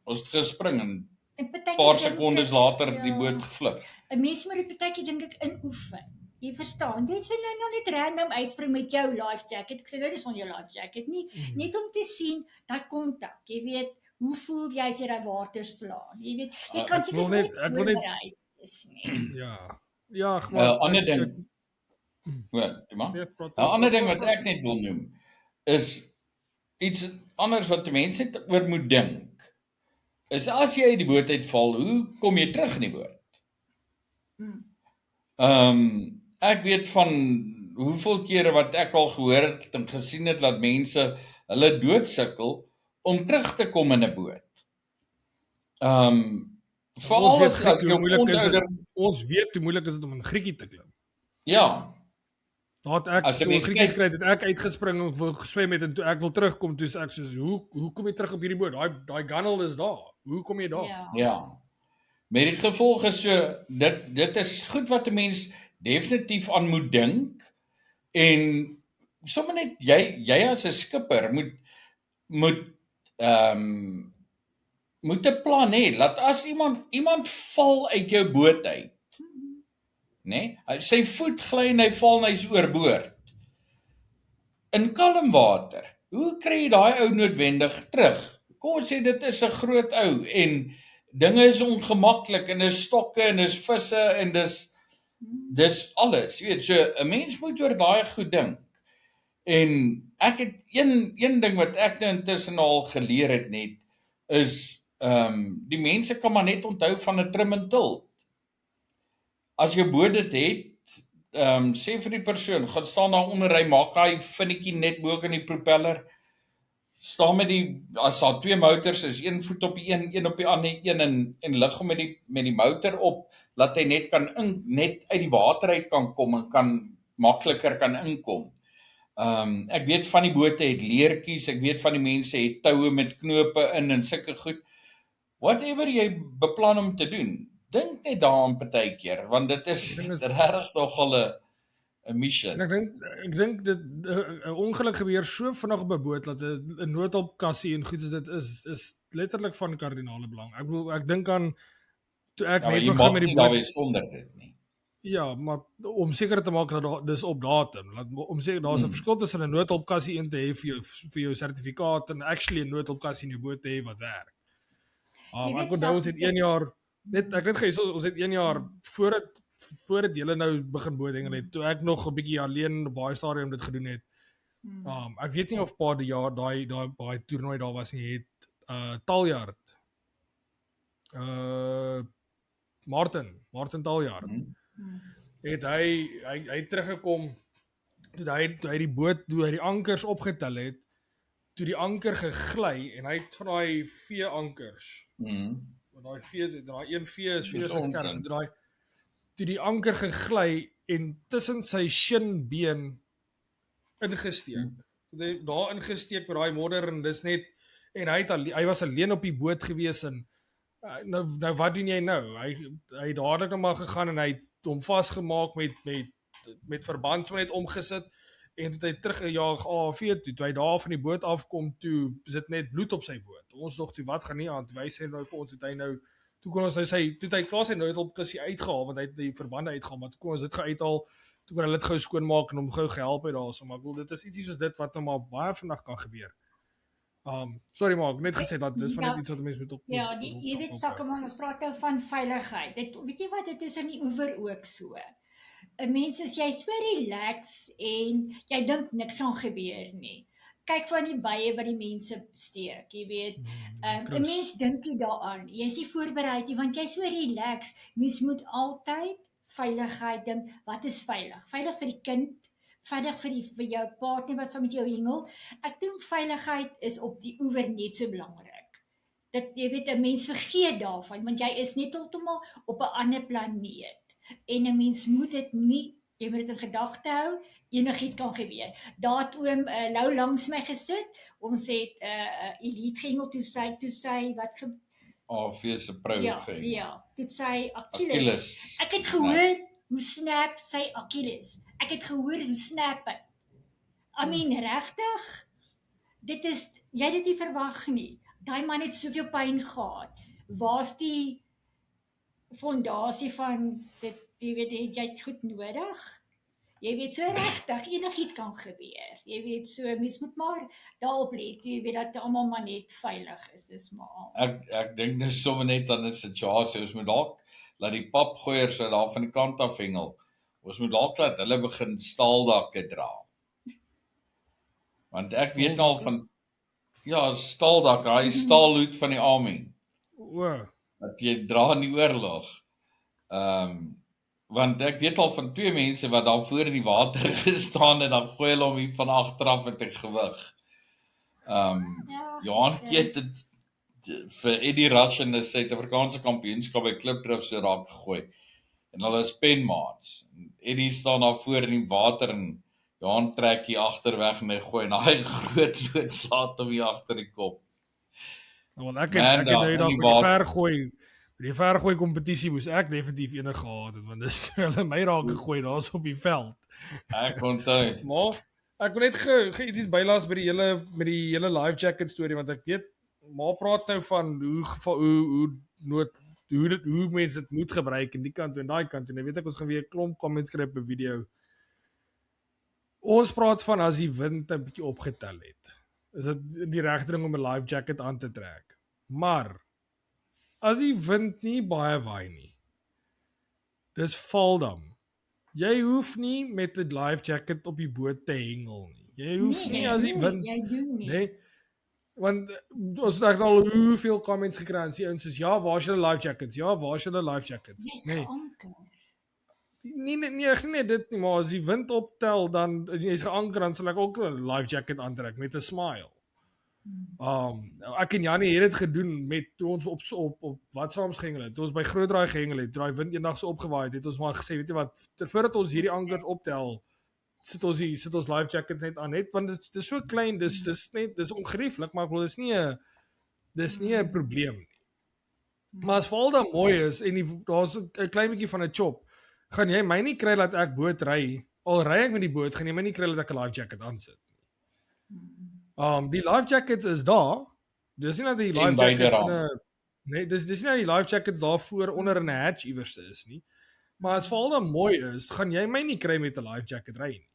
ons het gespring en 'n paar sekondes later die boot geflip. 'n Mens moet dit partykeer dink ek inoefen. Jy verstaan, dit is nou net random uitspring met jou life jacket. Ek sê nou nie son jou life jacket nie, net om te sien dat kontak. Jy weet, hoe voel jy as jy daai water slaan? Jy weet, jy kan seker net voorberei is nie. Ja, gewoon ander ding. Ander ding wat ek net wil noem is iets anders wat mense oor moet dink. Is as jy uit die boot uitval, hoe kom jy terug in die boot? Ek weet van hoeveel kere wat ek al gehoor het en gesien het dat mense hulle doodsukkel om terug te kom in 'n boot. Veral as jy ons weet hoe moeilik is dit om in Grietjie te klim. Ja. Daar ek toe Grietjie gekry het ek uitgespring en wil geswem het en toe ek wil terugkom, toe ek soos hoe kom jy terug op hierdie boot? Daai gunnel is daar. Hoe kom jy daar? Ja. Met die gevolg is so dit is goed wat 'n mens definitief aan moet dink en sommer net jy as 'n skipper moet 'n plan hê dat as iemand val uit jou boot uit, né? Sy voet gly en hy val en hy's oorboord. In kalm water. Hoe kry jy daai ou noodwendig terug? Kom ons sê dit is 'n groot ou en dinge is ongemaklik en is stokke en is visse en dis alles, jy weet, so 'n mens moet oor daai goed dink. En ek het een ding wat ek nou intussen al geleer het net is die mense kan maar net onthou van 'n trim en tilt. As jy boot dit het, sê vir die persoon, gaan staan daar onder, hy maak hy vinnetjie net bo in die propeller. Staan as daar 2 motors is, 1 voet op die een op die ander een en lig hom met die motor op, laat hy net uit die water uit kan kom en makliker kan inkom. Ek weet van die bote het leertjies, ek weet van die mense het toue met knope in en sulke goed. Whatever jy beplan om te doen, dink net daaraan partykeer, want dit is regtig nogal 'n mission. Ek dink dit 'n ongeluk gebeur so vinnig op 'n boot dat 'n noodhulpkassie en goed dit is letterlik van kardinale belang. Ek bedoel ek dink aan toe ek net begin met die boot sonder dit nie. Ja, maar om seker te maak dat dis op datum, om seker daar's 'n verskil tussen 'n noodhulpkassie in te hê vir jou sertifikaat en actually 'n noodhulpkassie in jou boot te hê wat werk. Ek onthou ons het 1 jaar ek weet gesê ons het 1 jaar voor dit julle nou begin bootdingel het, toe ek nog 'n bietjie alleen op baie stadium dit gedoen het. Ek weet nie of paar die jaar daai toernooi daar was nie, het Taljaard. Martin Taljaard. Het hy teruggekom toe hy die boot toe hy die ankers opgetel het, toe die anker gegly en hy het van daai vee ankers. Daai een vee is skerp. Toe die anker gegly en tussen sy shinbeen ingesteek. Daar ingesteek met daai modder en dis net en hy was alleen op die boot gewees en nou wat doen jy nou? Hy het dadelik nog maar gegaan en hy het hom vasgemaak met verband so net omgesit en toe hy teruggejaag toe hy daar van die boot afkom, toe sit net bloed op sy boot. Ons dog toe wat gaan nie aan, wys hy nou vir ons toe kon ons nou toe hy klaar sy noodhulpkassie uitgehaal want hy het die verbande uitgehaal, maar toe kon ons dit uithaal, toe kon hulle dit gou skoonmaak en hom gou gehelp het daarso, maar ek bedoel dit is ietsie soos dit wat nou maar baie vandag kan gebeur. Sorry maar, ek net gesê dat dis van net iets wat mense moet op. Ja, jy weet Sakkeman, ons praat nou van veiligheid. Weet jy wat, dit is in die oewer ook so. 'n Mens is jy so relax en jy dink niks gaan gebeur nie. Kyk van die bye wat die mense steek, jy weet. 'n Mens dink nie daaraan. Jy's nie voorberei nie want jy's so relax. Mens moet altyd veiligheid dink. Wat is veilig? Veilig vir die kind, veilig vir jou partner wat saam met jou hengel. Ek dink veiligheid is op die oewer net so belangrik. Dat jy weet 'n mens vergeet daarvan want jy is net heeltemal op 'n ander planeet. En 'n mens moet dit nie, jy moet dit in gedagte hou, enigiets kan gebeur. Daar het oom Lou langs my gesit, ons het elite gehengel toe sy wat AV se prou gehengel. Ja, toe sy Achilles. Ek het gehoor hoe snap sy Achilles. Ek het gehoor hoe snap het. I mean, regtig? Jy het dit nie verwag nie. Daai man het soveel pyn gehad. Waar's die fondasie van dit, jy weet, het jy het goed nodig? Jy weet so regtig, enigiets kan gebeur. Jy weet so, mens moet maar daarop let, jy weet dat almal maar net veilig is, dis maar al. Ek dink dis sommer net aan 'n situasie, ons moet dalk laat die papgooiers daar van die kant af hengel. Ons moet dalk laat hulle begin staaldakke dra. Want ek weet al van staaldak, hy staalhoed van die army. Wat jy dra in die oorlog. want ek weet al van 2 mense wat daar voor in die water gestaan en dan gooi hulle hom hier van agteraf met 'n gewig. Johan Keet het vir Eddie Rush in die Suid-Afrikaanse kampioenskap by Klipdrift so raak gegooi. En hulle is penmaats. Eddie staan daar voor in die water en Johan trek hier agterweg en hy gooi en hy groot lood slaat hom hier agter die kop. Want ek het nou daar by die vergooi kompetisie moes ek definitief enig gehad het, want dis hulle my raak gegooi daar's op die veld. Ek onthou. Maar ek wil net iets bylaas by die hele life jacket storie, want ek weet maar praat nou van hoe mense dit moet gebruik in die kant en daai kant en ek weet ons gaan weer 'n klomp comments skryf op 'n video. Ons praat van as die wind 'n bietjie opgetel het. Is dit die regte ding om 'n life jacket aan te trek. Maar as die wind nie baie waai nie, dis valdam. Jy hoef nie met 'n life jacket op die boot te hengel nie. Jy hoef nie as die wind jy doen nie. Nee. Want ons het al hoeveel comments gekry en sê ons soos ja, waar is julle life jackets? Ja, waar is julle life jackets? Nee. Nee, dit nie, maar as die wind optel dan jy's geanker dan sal ek ook 'n life jacket aantrek met 'n smile. Ek en Janie het dit gedoen met toe ons op wat saams gehengel het. Toe ons by Grootdraai gehengel het, draai wind eendag so opgewaai het ons maar gesê, weet jy wat, voordat ons hierdie ankers optel, sit ons life jackets net aan net want dit is so klein, dis ongerieflik, maar ek wil dis nie 'n probleem nie. Maar as val dan mooi is en daar's 'n klein bietjie van 'n chop, gaan jy my nie kry dat ek boot ry. Al ry ek met die boot, gaan jy my nie kry dat ek 'n life jacket aansit. Die life jackets is daar. Dis nie dat die life jackets dis nie die life jackets daar voor onder in 'n hatch iewers is nie. Maar as val dan mooi is, gaan jy my nie kry met 'n life jacket ry nie.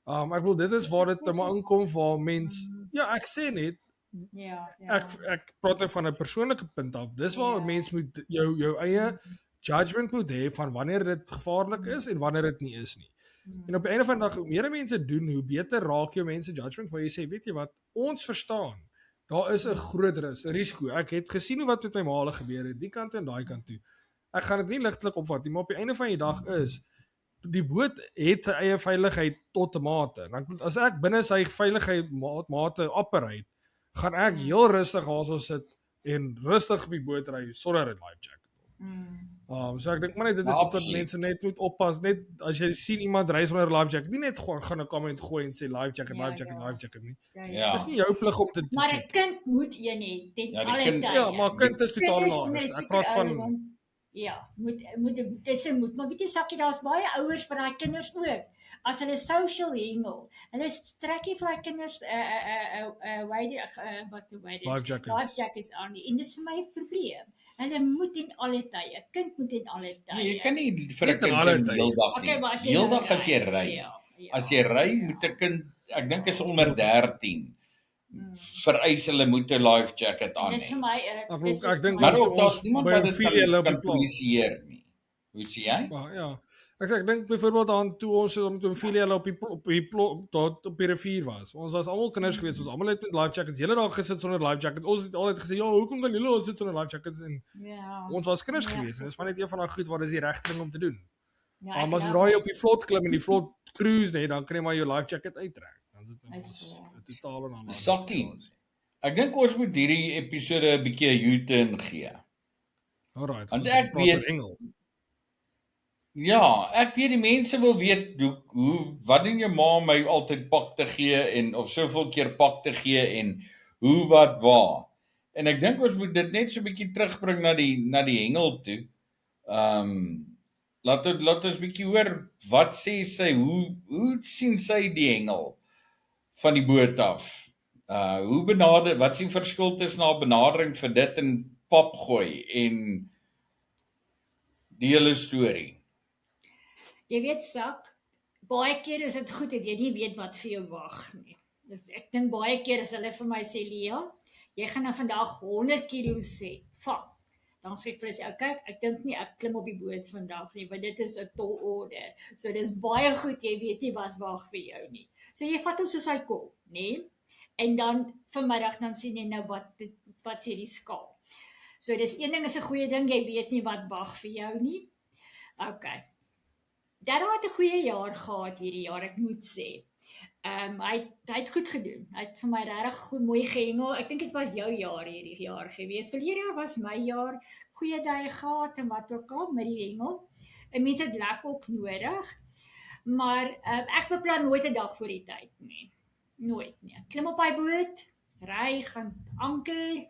Ek wil dit is waar dit maar inkom waar mens ek sê net ek praat nou van 'n persoonlike punt af. Dis waar 'n mens moet jou eie judgment moet hê van wanneer dit gevaarlik is en wanneer dit nie is nie. En op die einde van die dag, hoe meer mense doen, hoe beter raak jou mense judgment waar jy sê, weet jy wat, ons verstaan. Daar is 'n groot risiko. Ek het gesien hoe wat met my ma gebeur het, die kant en daai kant toe. Ek gaan dit nie ligtelik opvat nie, maar op die einde van die dag is die boot het sy eie veiligheid tot 'n mate. As ek binne sy veiligheid mate operate, gaan ek heel rustig daarso sit en rustig op die boot ry sonder 'n life jacket. So ek dink maar net dit is iets wat mense net moet oppas. Net as jy sien iemand ry sonder 'n life jacket, nie net gaan 'n comment gooi en sê life jacket nie. Dis nie jou plig om te Maar 'n kind moet een hê ten alle tye. Ja, maar kind is totaal anders. Ek praat van moet. Maar weet jy Sakkie, daar's baie ouers vir daai kinders ook. As hulle social hengel, hulle trek nie vir daai kinders life jackets aan nie. En dis vir my 'n probleem. Hulle moet in alle tye. 'n Kind moet in alle tye. Nee, jy kan nie vir 'n kind se heeldag nie. Heeldag as jy ry. As jy ry moet 'n kind, ek dink is onder 13. Vereis hulle moet 'n life jacket aan hê. Dis vir my ek dink maar ook daar's niemand wat dit kan polisieer nie. Hoe sê jy? Ja. Ek dink byvoorbeeld aan toe ons met hulle op die rivier was. Ons was almal kinders geweest, ons almal het met life jackets hele dag gesit sonder life jackets. Ons het altyd gesê, ja, hoekom kan julle sit sonder life jackets en ons was kinders geweest. En dis maar net een van daai goed wat is die regte ding om te doen. Maar as jy raai op die vlot klim en die vlot cruise net, dan kry jy maar jou life jacket uittrek. Dan is dit totaal 'n ander Sakkie. Ek dink ons moet hierdie episode 'n bietjie 'n U-turn gee. Alright. Want ek weet Engel. Ja, ek weet die mense wil weet wat doen jou ma my altyd pak te gee en of soveel keer pak te gee en hoe wat waar. En ek dink ons moet dit net so 'n bietjie terugbring na die hengel toe. Laat ons bietjie hoor wat sê sy, hoe sien sy die hengel van die boot af? Wat is die verskil tussen haar benadering vir dit en pap gooi en die hele storie? Jy weet Sak, baie keer is dit goed dat jy nie weet wat vir jou wag nie. Ek dink baie keer as hulle vir my sê, Lia, jy gaan nou vandag 100 kg sê, vang. Dan sê ek vir hulle, kyk, ek dink nie ek klim op die boot vandag nie, want dit is 'n tall order. So dis baie goed, jy weet nie wat wag vir jou nie. So jy vat hom soos hy kom, nê? En dan vanmiddag dan sien jy nou wat sê die skaal. So dis een ding is 'n goeie ding, jy weet nie wat wag vir jou nie. Okay. Dadda het 'n goeie jaar gehad hierdie jaar, ek moet sê. Hy het goed gedoen. Hy het vir my regtig goed mooi gehengel. Ek dink dit was jou jaar hierdie jaar gewees. Verlede jaar was my jaar, goeie dae gehad en wat ook al met die hengel. En mense het lekker ook nodig. Maar ek beplan nooit 'n dag voor die tyd nie. Nooit nie. Ek klim op my boot, ry, gaan anker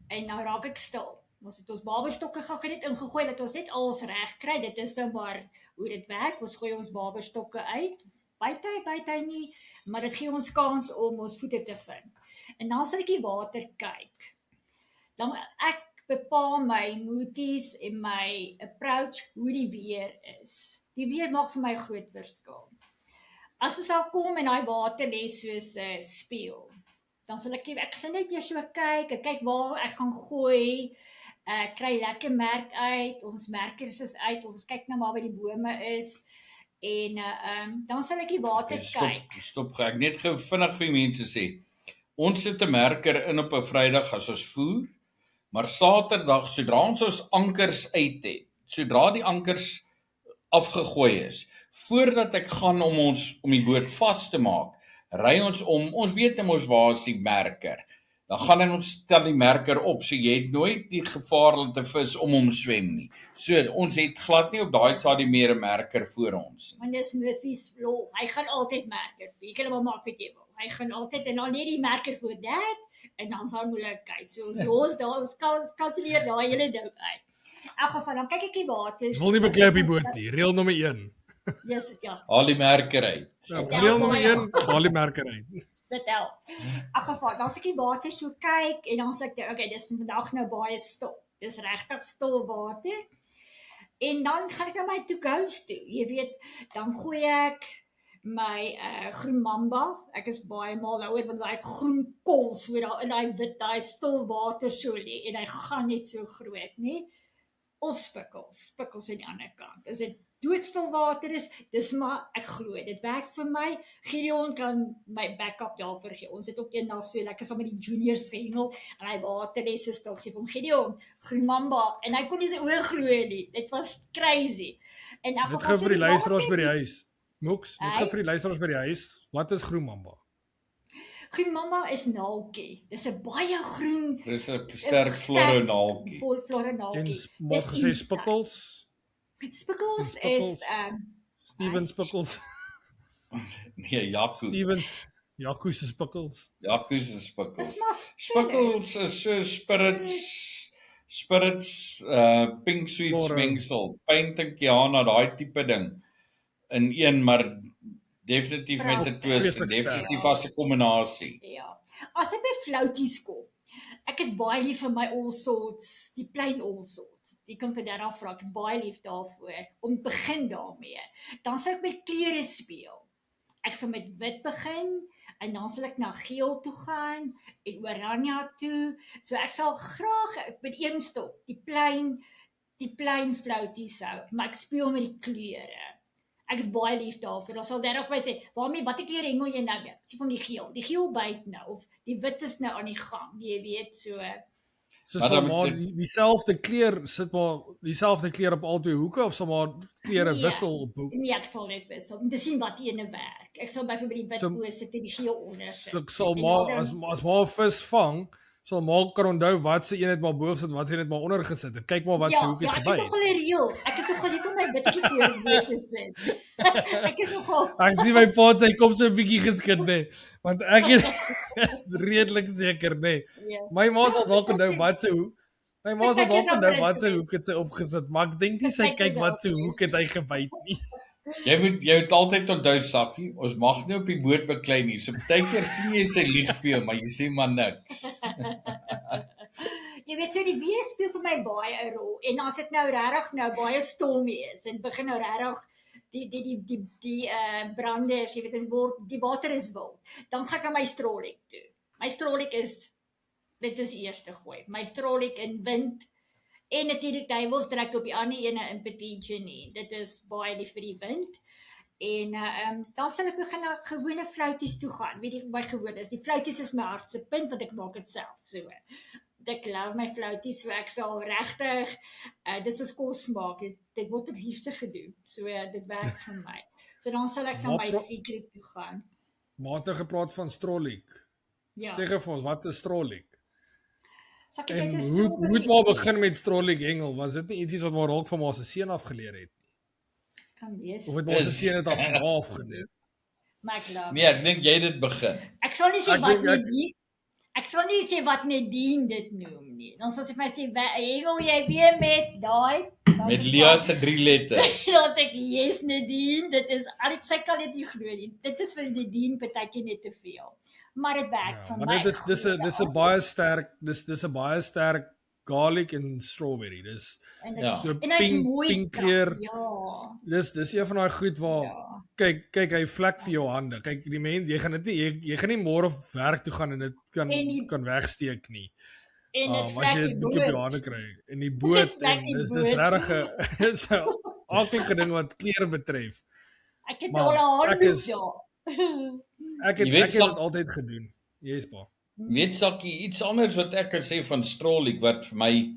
en nou raak ek stil. Ons het ons baberstokke gou net ingegooi dat ons net alles reg kry. Dit is nou maar hoe dit werk. Ons gooi ons baberstokke uit. Buite nie, maar dit gee ons kans om ons voete te vind. En dan sal ek die water kyk. Dan ek bepaal my mooties en my approach hoe die weer is. Die weer maak vir my groot verskil. As ons daar kom en daai water lê soos 'n spieël, dan sal ek sal net eers so kyk, ek kyk waar ek gaan gooi, kry lekker merk uit, ons merkers is uit, ons kyk nou maar by die bome is, en dan sal ek die water kyk. Stop, ek net vinnig vir mense sê, ons sit 'n merker in op 'n Vrydag as ons voer, maar Saterdag, sodra ons ankers uit het, sodra die ankers afgegooi is, voordat ek gaan om die boot vas te maak, ry ons weet mos waar is die merker. Dan gaan ons stel die merker op, so jy het nooit die gevaar dat 'n vis om hom swem nie. So, ons het glad nie op daai stadium meer 'n merker voor ons. Want dis Murphy's Law, hy gaan altyd merker, jy kan hom maak wat jy wil. Hy gaan altyd, en dan net die merker voor dat, en dan sal moeilikheid. So ons los daar, ons kanselleer daai hele ding uit. In elk geval, dan kyk ek die water. Ek wil nie beklei op die boot nie, reël nommer 1. Yes, ja. Haal die merker uit. Reël nommer 1, haal die merker uit. Dit help. In elk geval, dan as ek die water so kyk, en dan sê ek, okay, dis vandag nou baie stil. Dis regtig stil water. En dan gaan ek na my to-go's toe. Jy weet, dan gooi ek my groen mamba. Ek is baie mal daaroor want daai groen kol so daar in daai wit, daai stil water so lê en hy gaan net so groot, nê? Of spikkels aan die ander kant. As dit doodstil water is, dis maar ek glo dit werk vir my. Gideon kan my backup daarvoor gee. Ons het ook eendag so lekker saam met die juniors gehengel en hy water lê so stil. Ek sê vir hom, Gideon, groen mamba, en hy kon nie sy oë glo nie. Dit was crazy. En ek Dit gaan vir die luisteraars by die huis. Moeks, dit gaan vir die luisteraars by die huis. Wat is groen mamba? Groen mamba is naaltjie. Dis 'n baie groen. Dis 'n sterk floronaaltjie. Floronaaltjie. En wat gesê spikkels? Spikkels is Steven Spikkels. Nee, Jaco. Jaco se spikkels. Jaco se spikkels. Dis maar Spikkels is so spirits pink sweet smengsel, paint en Kiana, daai tipe ding. In een, maar definitief met 'n twist, definitief as 'n kombinasie. Ja. As ek by flouties kom, ek is baie lief vir my all sorts, die plain all sorts. Jy kan vir dit afvra, ek is baie lief daarvoor om te begin daarmee. Dan sal ek met kleure speel. Ek sal met wit begin en dan sal ek na geel toe gaan en oranje toe. So ek sal graag met een stop die plain flouties hou, maar ek speel met die kleure. Ek is baie lief daarvoor. Dan sal Derek vir my sê, watter kleur hengel jy nou mee? Ek sê van die geel. Die geel byt nou of die wit is nou aan die gang. Jy weet so. So sal maar dieselfde kleur sit maar dieselfde kleur op albei hoeke of sal maar kleure wissel op hoek? Nee, ek sal net wissel om te sien wat die ene werk. Ek sal byvoorbeeld die wit bo sit en die geel onder sit. So sal maar as maar 'n vis vang, sal maar kan onthou wat se een het maar bo gesit, wat se een het maar onder gesit en kyk maar wat se hoek het gebyt. Ja, ek is nogal reël. Ek is nogal lief om my bitjie voor bo te sit. Ek is nogal. Ek sien my pa sy kom so 'n bietjie geskit nê, want ek is redelik seker nê. My ma sal dalk onthou wat se hoek. My ma sal dalk onthou wat se hoek het sy opgesit, maar ek dink nie sy kyk wat se hoek het hy gebyt nie. Jy moet altyd onthou, Sakkie, ons mag nie op die boot beklei nie. So partykeer sien jy sy lieg vir jou, maar jy sê maar niks. Jy weet so die weer speel vir my baie 'n rol en as dit nou regtig nou baie stormy is en begin nou regtig die branders, jy weet die water is wild, dan gaan ek aan my strolik toe. My strolik dit is die eerste gooi. My strolik in wind en natuurlik duiwels trek op die ander ene in Petition nie. Dit is baie lief vir die wind. En dan sal ek begin na gewone flouties toe gaan. Weet jy my gewoon is. Die flouties is my hart se punt want ek maak dit self so. ek love my flouties, so ek sal regtig dit soos kos maak. Dit word met liefde gedoen. So dit werk vir my. So dan sal ek na my secret toe gaan. Mate gepraat van Stroliek. Ja. Sê vir ons, wat is Stroliek? En hoe het maar begin met Stroliek hengel? Was dit nie iets wat maar raak van maar se seun afgeleer het? Kan wees. Of het maar se seun het afgeleer? Maar ek love. Nee, ek dink jy het dit begin. Ek sal nie sê wat nie. Ek sal nie sê wat Nadine dit noem nie. Dan sal sy vir my sê, "Hengel jy weer met daai?" Met Lia se 3 letters. Dan sê ek, "Yes Nadine, dit is sy kan dit nie glo nie. Dit is vir Nadine partytjie net te veel." Maar dit werk van my. Maar dis 'n baie sterk, dis 'n baie sterk garlic en strawberry. Dis so pink kleur. Ja. Dis een van daai goed waar kyk hy vlek vir jou hande. Kyk die mense, jy gaan dit nie jy gaan nie môre werk toe gaan en dit kan wegsteek nie. En as jy dit op jou hande kry en die boot en dis regtig dis 'n aardige ding wat klere betref. Ek het al 'n handdoek daar. Ek het dit altyd gedoen. Yes, pa. Weet Sakkie, iets anders wat ek kan sê van Stroliek wat vir my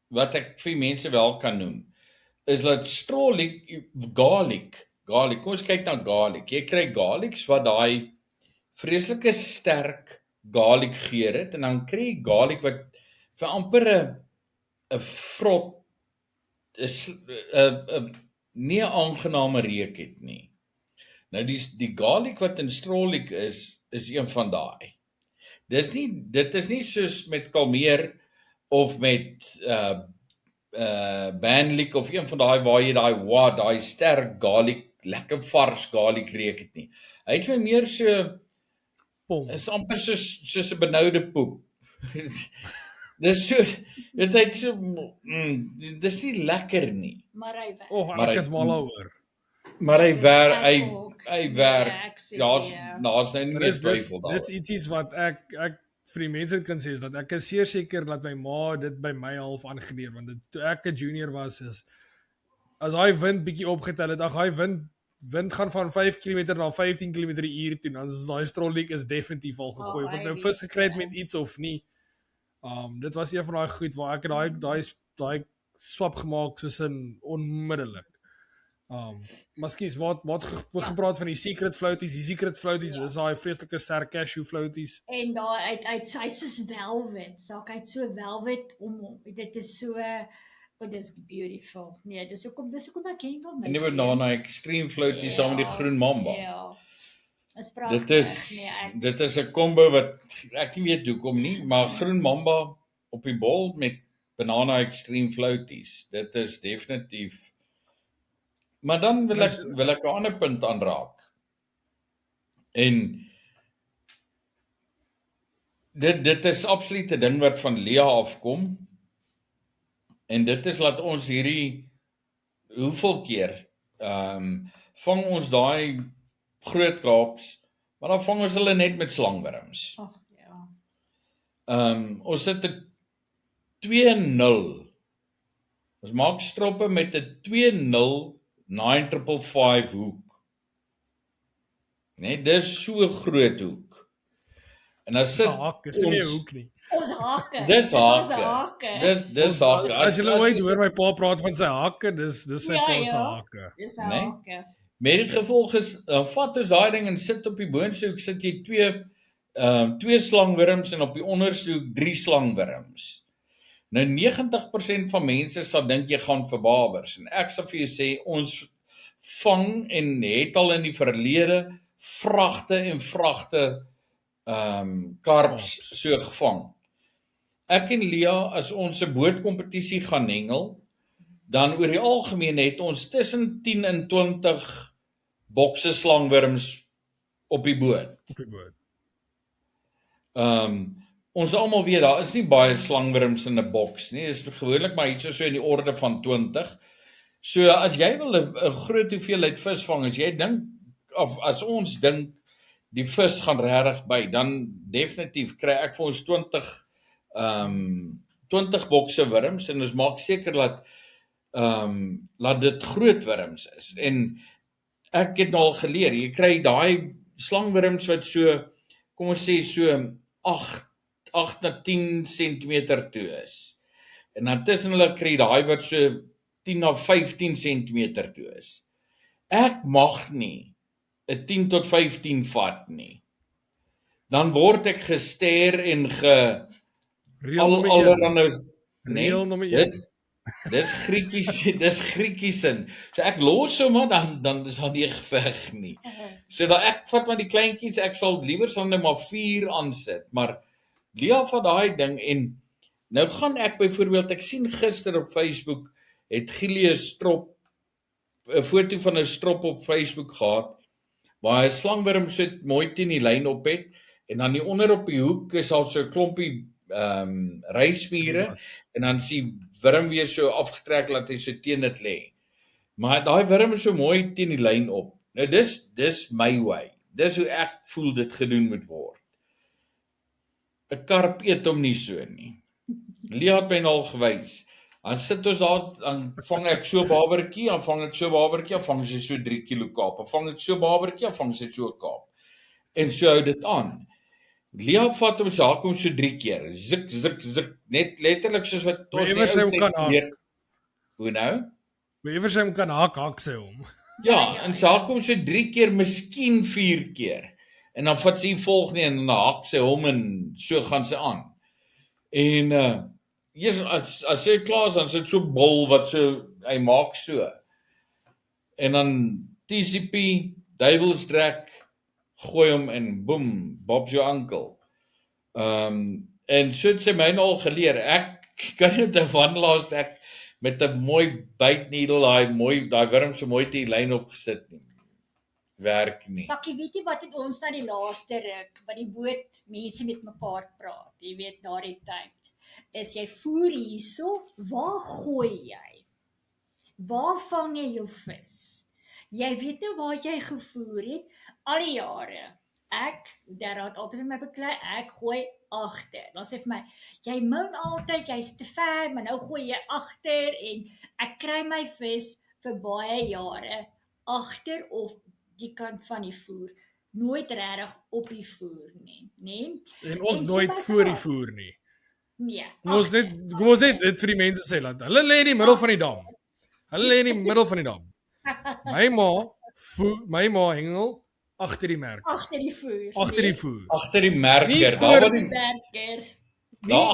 wat ek vir mense wel kan noem, is dat Stroliek garlic. Kom ons kyk na garlic. Jy kry garlics wat daai vreeslike sterk garlic geur het en dan kry jy garlic wat vir amper 'n vrot is 'n nie 'n aangename reuk het nie. Nou die garlic wat in Stroliek is een van daai. Dit is nie soos met Kalmeer of met Banlik of een van daai waar jy daai sterk garlic, lekker vars garlic reuk het nie. Hy het vir meer so is amper soos 'n benoude poep. Dis so dis nie lekker nie. Maar hy werk. Ek is mal oor. Maar hy werk. Daar's nou nie meer twyfel daar. Dis ietsie wat ek vir die mense kan sê is dat ek is seker dat my ma dit by my half aangeleer, want toe ek 'n junior was is as hy wind bietjie opgetel het, hy wind gaan van 5 km na 15 km/h toe, dan is daai Stroliek is definitief al gegooi. Of het nou vis gekry het met iets of nie. Dit was een van daai goed waar ek daai swap gemaak soos in onmiddellik. Miskien wat gepraat van die secret floaties. Die secret floaties, dis daai vreeslike sterk cashew floaties. En daai hy soos velvet. Hy't so velvet om hom. Dit is so dit is beautiful. Nee, dis hoekom ek ken van my. En nie banana extreme floaties saam met die groen mamba. Ja. Is pragtig. Dit is 'n combo wat ek nie weet hoekom nie, maar groen mamba op die bol met banana extreme floaties. Dit is definitief. Maar dan wil ek 'n ander punt aanraak. En dit is absoluut 'n ding wat van Lia afkom. En dit is laat ons hierdie hoeveel keer vang ons daai groot Kaaps, maar dan vang ons hulle net met slangwurms. Ag ja. Ons sit 'n 2-0. Ons maak stroppe met 'n 2-0 955 hoek. Nee, dis so groot hoek. En dan sit ons nie 'n hoek nie. Ons hakke. Dis hakke. Dis hakke. As jy ooit hoor my pa praat van sy hakke, dis sy pa se hakke. Dis hakke. Met die gevolg is, vat ons daai ding en sit op die boonste hoek, sit jy twee slangwurms en op die onderste hoek 3 slangwurms. Nou 90% van mense sal dink jy gaan vir babers. En ek sal vir jou sê, ons vang en het al in die verlede vragte karps so gevang. Ek en Lia, as ons 'n bootkompetisie gaan hengel, dan oor die algemeen het ons tussen 10 en 20 bokse slangwurms op die boot. Ons almal weet daar is nie baie slangwurms in 'n boks nie. Dit is gewoonlik maar iets so in die orde van 20. So as jy wil 'n groot hoeveelheid vis vang, as jy dink of as ons dink die vis gaan regtig by, dan definitief kry ek vir ons 20 bokse wurms en ons maak seker dat dit groot wurms is. En ek het nou al geleer, jy kry daai slangwurms wat so, kom ons sê so 8 na 10 cm toe is. En dan tussen hulle kry daai wat so 10 na 15 cm toe is. Ek mag nie 'n 10 tot 15 vat nie. Dan word ek gester en Reël nommer 1. Dis Griekiesin. So ek los sommer dan is daar nie geveg nie. So dat ek vat maar die kleintjies, ek sal liewer sonder maar 4 aansit, maar Lia van daai ding en nou gaan ek byvoorbeeld, ek sien gister op Facebook het Gielie 'n foto van 'n strop op Facebook gehad waar 'n slangwurm sit mooi teen die lyn op het en dan die onder op die hoek is al so 'n klompie rysmiere en dan sien wurm weer so afgetrek laat hy so teen dit lê. Maar daai wurm is so mooi teen die lyn op. Nou dis my way. Dis hoe ek voel dit gedoen moet word. 'n Karp eet hom nie so nie. Lia het my al gewys. Dan sit ons daar, dan vang ek so 'n babertjie, dan vang ek so 'n babertjie, dan vang sy so 3 kilo kaap. Dan vang ek so 'n babertjie, dan vang sy so 'n kaap. En so hou dit aan. Lia vat hom so haak hom so 3 keer. Zik zik zik, net letterlik soos wat ons leer. Hoe nou? Wie sy hom kan haak sy hom. Ja, en sy haak hom so 3 keer, miskien 4 keer. En dan vat sy die volgende en dan haak sy hom en so gaan sy aan. En as jy klaar is, dan sit so bol wat so, hy maak so. En dan TCP, duivelsdrek, gooi hom en boem, Bob's your uncle. En so het sy my al geleer, ek kan nie te wandelaars ek met 'n mooi bytneedel, daai wurm so mooi te die lyn opgesit nie. Werk nie. Sakkie, weet jy wat het ons na die laaste ruk, wat die boot mense met mekaar praat, jy weet, daardie tyd, is jy voer hierso, waar gooi jy? Waar vang jy jou vis? Jy weet nou waar jy gevoer het, al die jare. Ek, Gerard altyd met my beklei, ek gooi agter. Dan sê vir my, jy moan altyd, jy's te ver, maar nou gooi jy agter en ek kry my vis vir baie jare agter of die kant van die voer. Nooit regtig op die voer nie, nê? En ook nooit voor die voer nie. Nee. Kom ons net dit vir die mense sê laat. Hulle lê in die middel van die dam. My ma hengel agter die merk. Agter die voer. Agter die voer. Agter die merker, daar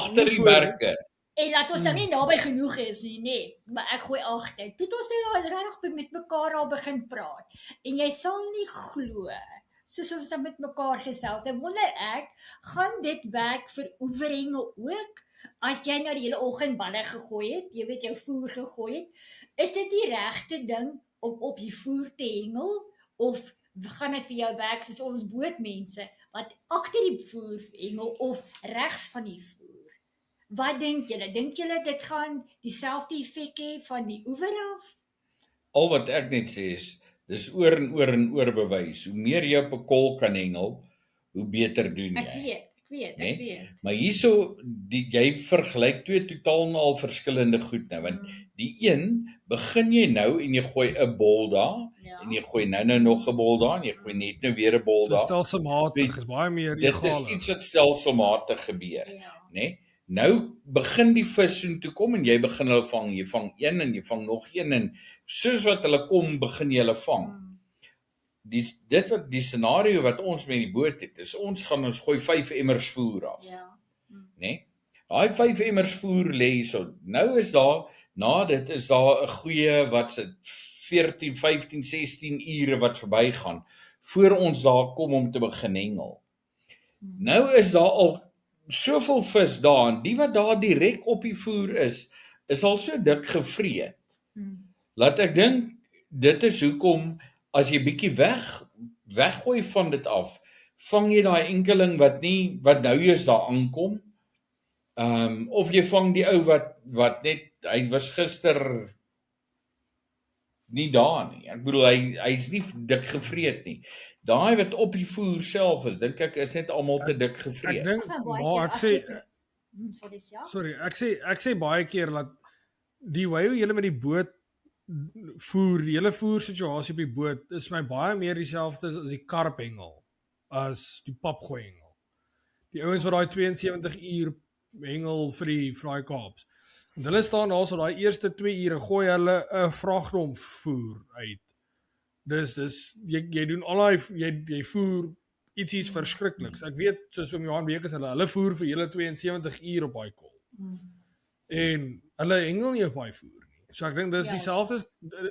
agter die merker. En laat ons nou nie naby genoeg is nie, nê, maar ek gooi agter. Toe het ons nou regtig met mekaar al begin praat. En jy sal nie glo, soos ons dan met mekaar gesels. En wonder ek, gaan dit werk vir oeverhengel ook? As jy nou die hele oggend balle gegooi het, jy weet jou voer gegooi het, is dit die regte ding om op die voer te hengel? Of gaan dit vir jou werk soos ons bootmense, wat agter die voer hengel of regs van die voer? Wat dink julle? Dink julle dit gaan dieselfde effek hê van die oewer af? Al wat ek net sê is, dis oor en oor bewys. Hoe meer jy op 'n kol kan hengel, hoe beter doen jy. Ek weet. Maar hierso, jy vergelyk twee totaal al verskillende goed nou, want die een, begin jy nou en jy gooi 'n bol daar, en jy gooi nou nog 'n bol daar, en jy gooi net nou weer 'n bol daar. Dit stelselmatig is baie meer egale. Dit is iets wat stelselmatig gebeur, né? Nou begin die vis toe kom en jy begin hulle vang. Jy vang een en jy vang nog een en soos wat hulle kom, begin jy hulle vang. Die scenario wat ons met die boot het, is ons gooi 5 emmers voer af. Né? Daai 5 emmers voer lê hierso. Nou is daar, na dit is daar 'n goeie wat se 14, 15, 16 ure wat verbygaan voor ons daar kom om te begin hengel. Nou is daar al soveel vis daar en die wat daar direk op die voer is al so dik gevreet. Laat ek dink dit is hoekom as jy bietjie weggooi van dit af, vang jy daai enkeling wat nou eers daar aankom. Of jy vang die ou wat net hy was gister nie daar nie. Ek bedoel hy's nie dik gevreet nie. Daai wat op die voer self is, dink ek is net almal te dik gevreet. Ek dink maar ek sê baie keer dat die way hoe julle met die boot voer, die hele voer situasie op die boot is my baie meer dieselfde as die karphengel as die papgooi hengel. Die ouens wat daai 72 uur hengel vir die Kaaps. En hulle staan daar so daai eerste 2 ure gooi hulle 'n vragrom voer uit. Dus jy doen al jy voer iets verskrikliks. Ek weet soos om Johan Bekes hulle voer vir hele 72 uur op daai kol. En hulle hengel nie op daai voer nie. So ek dink dis dieselfde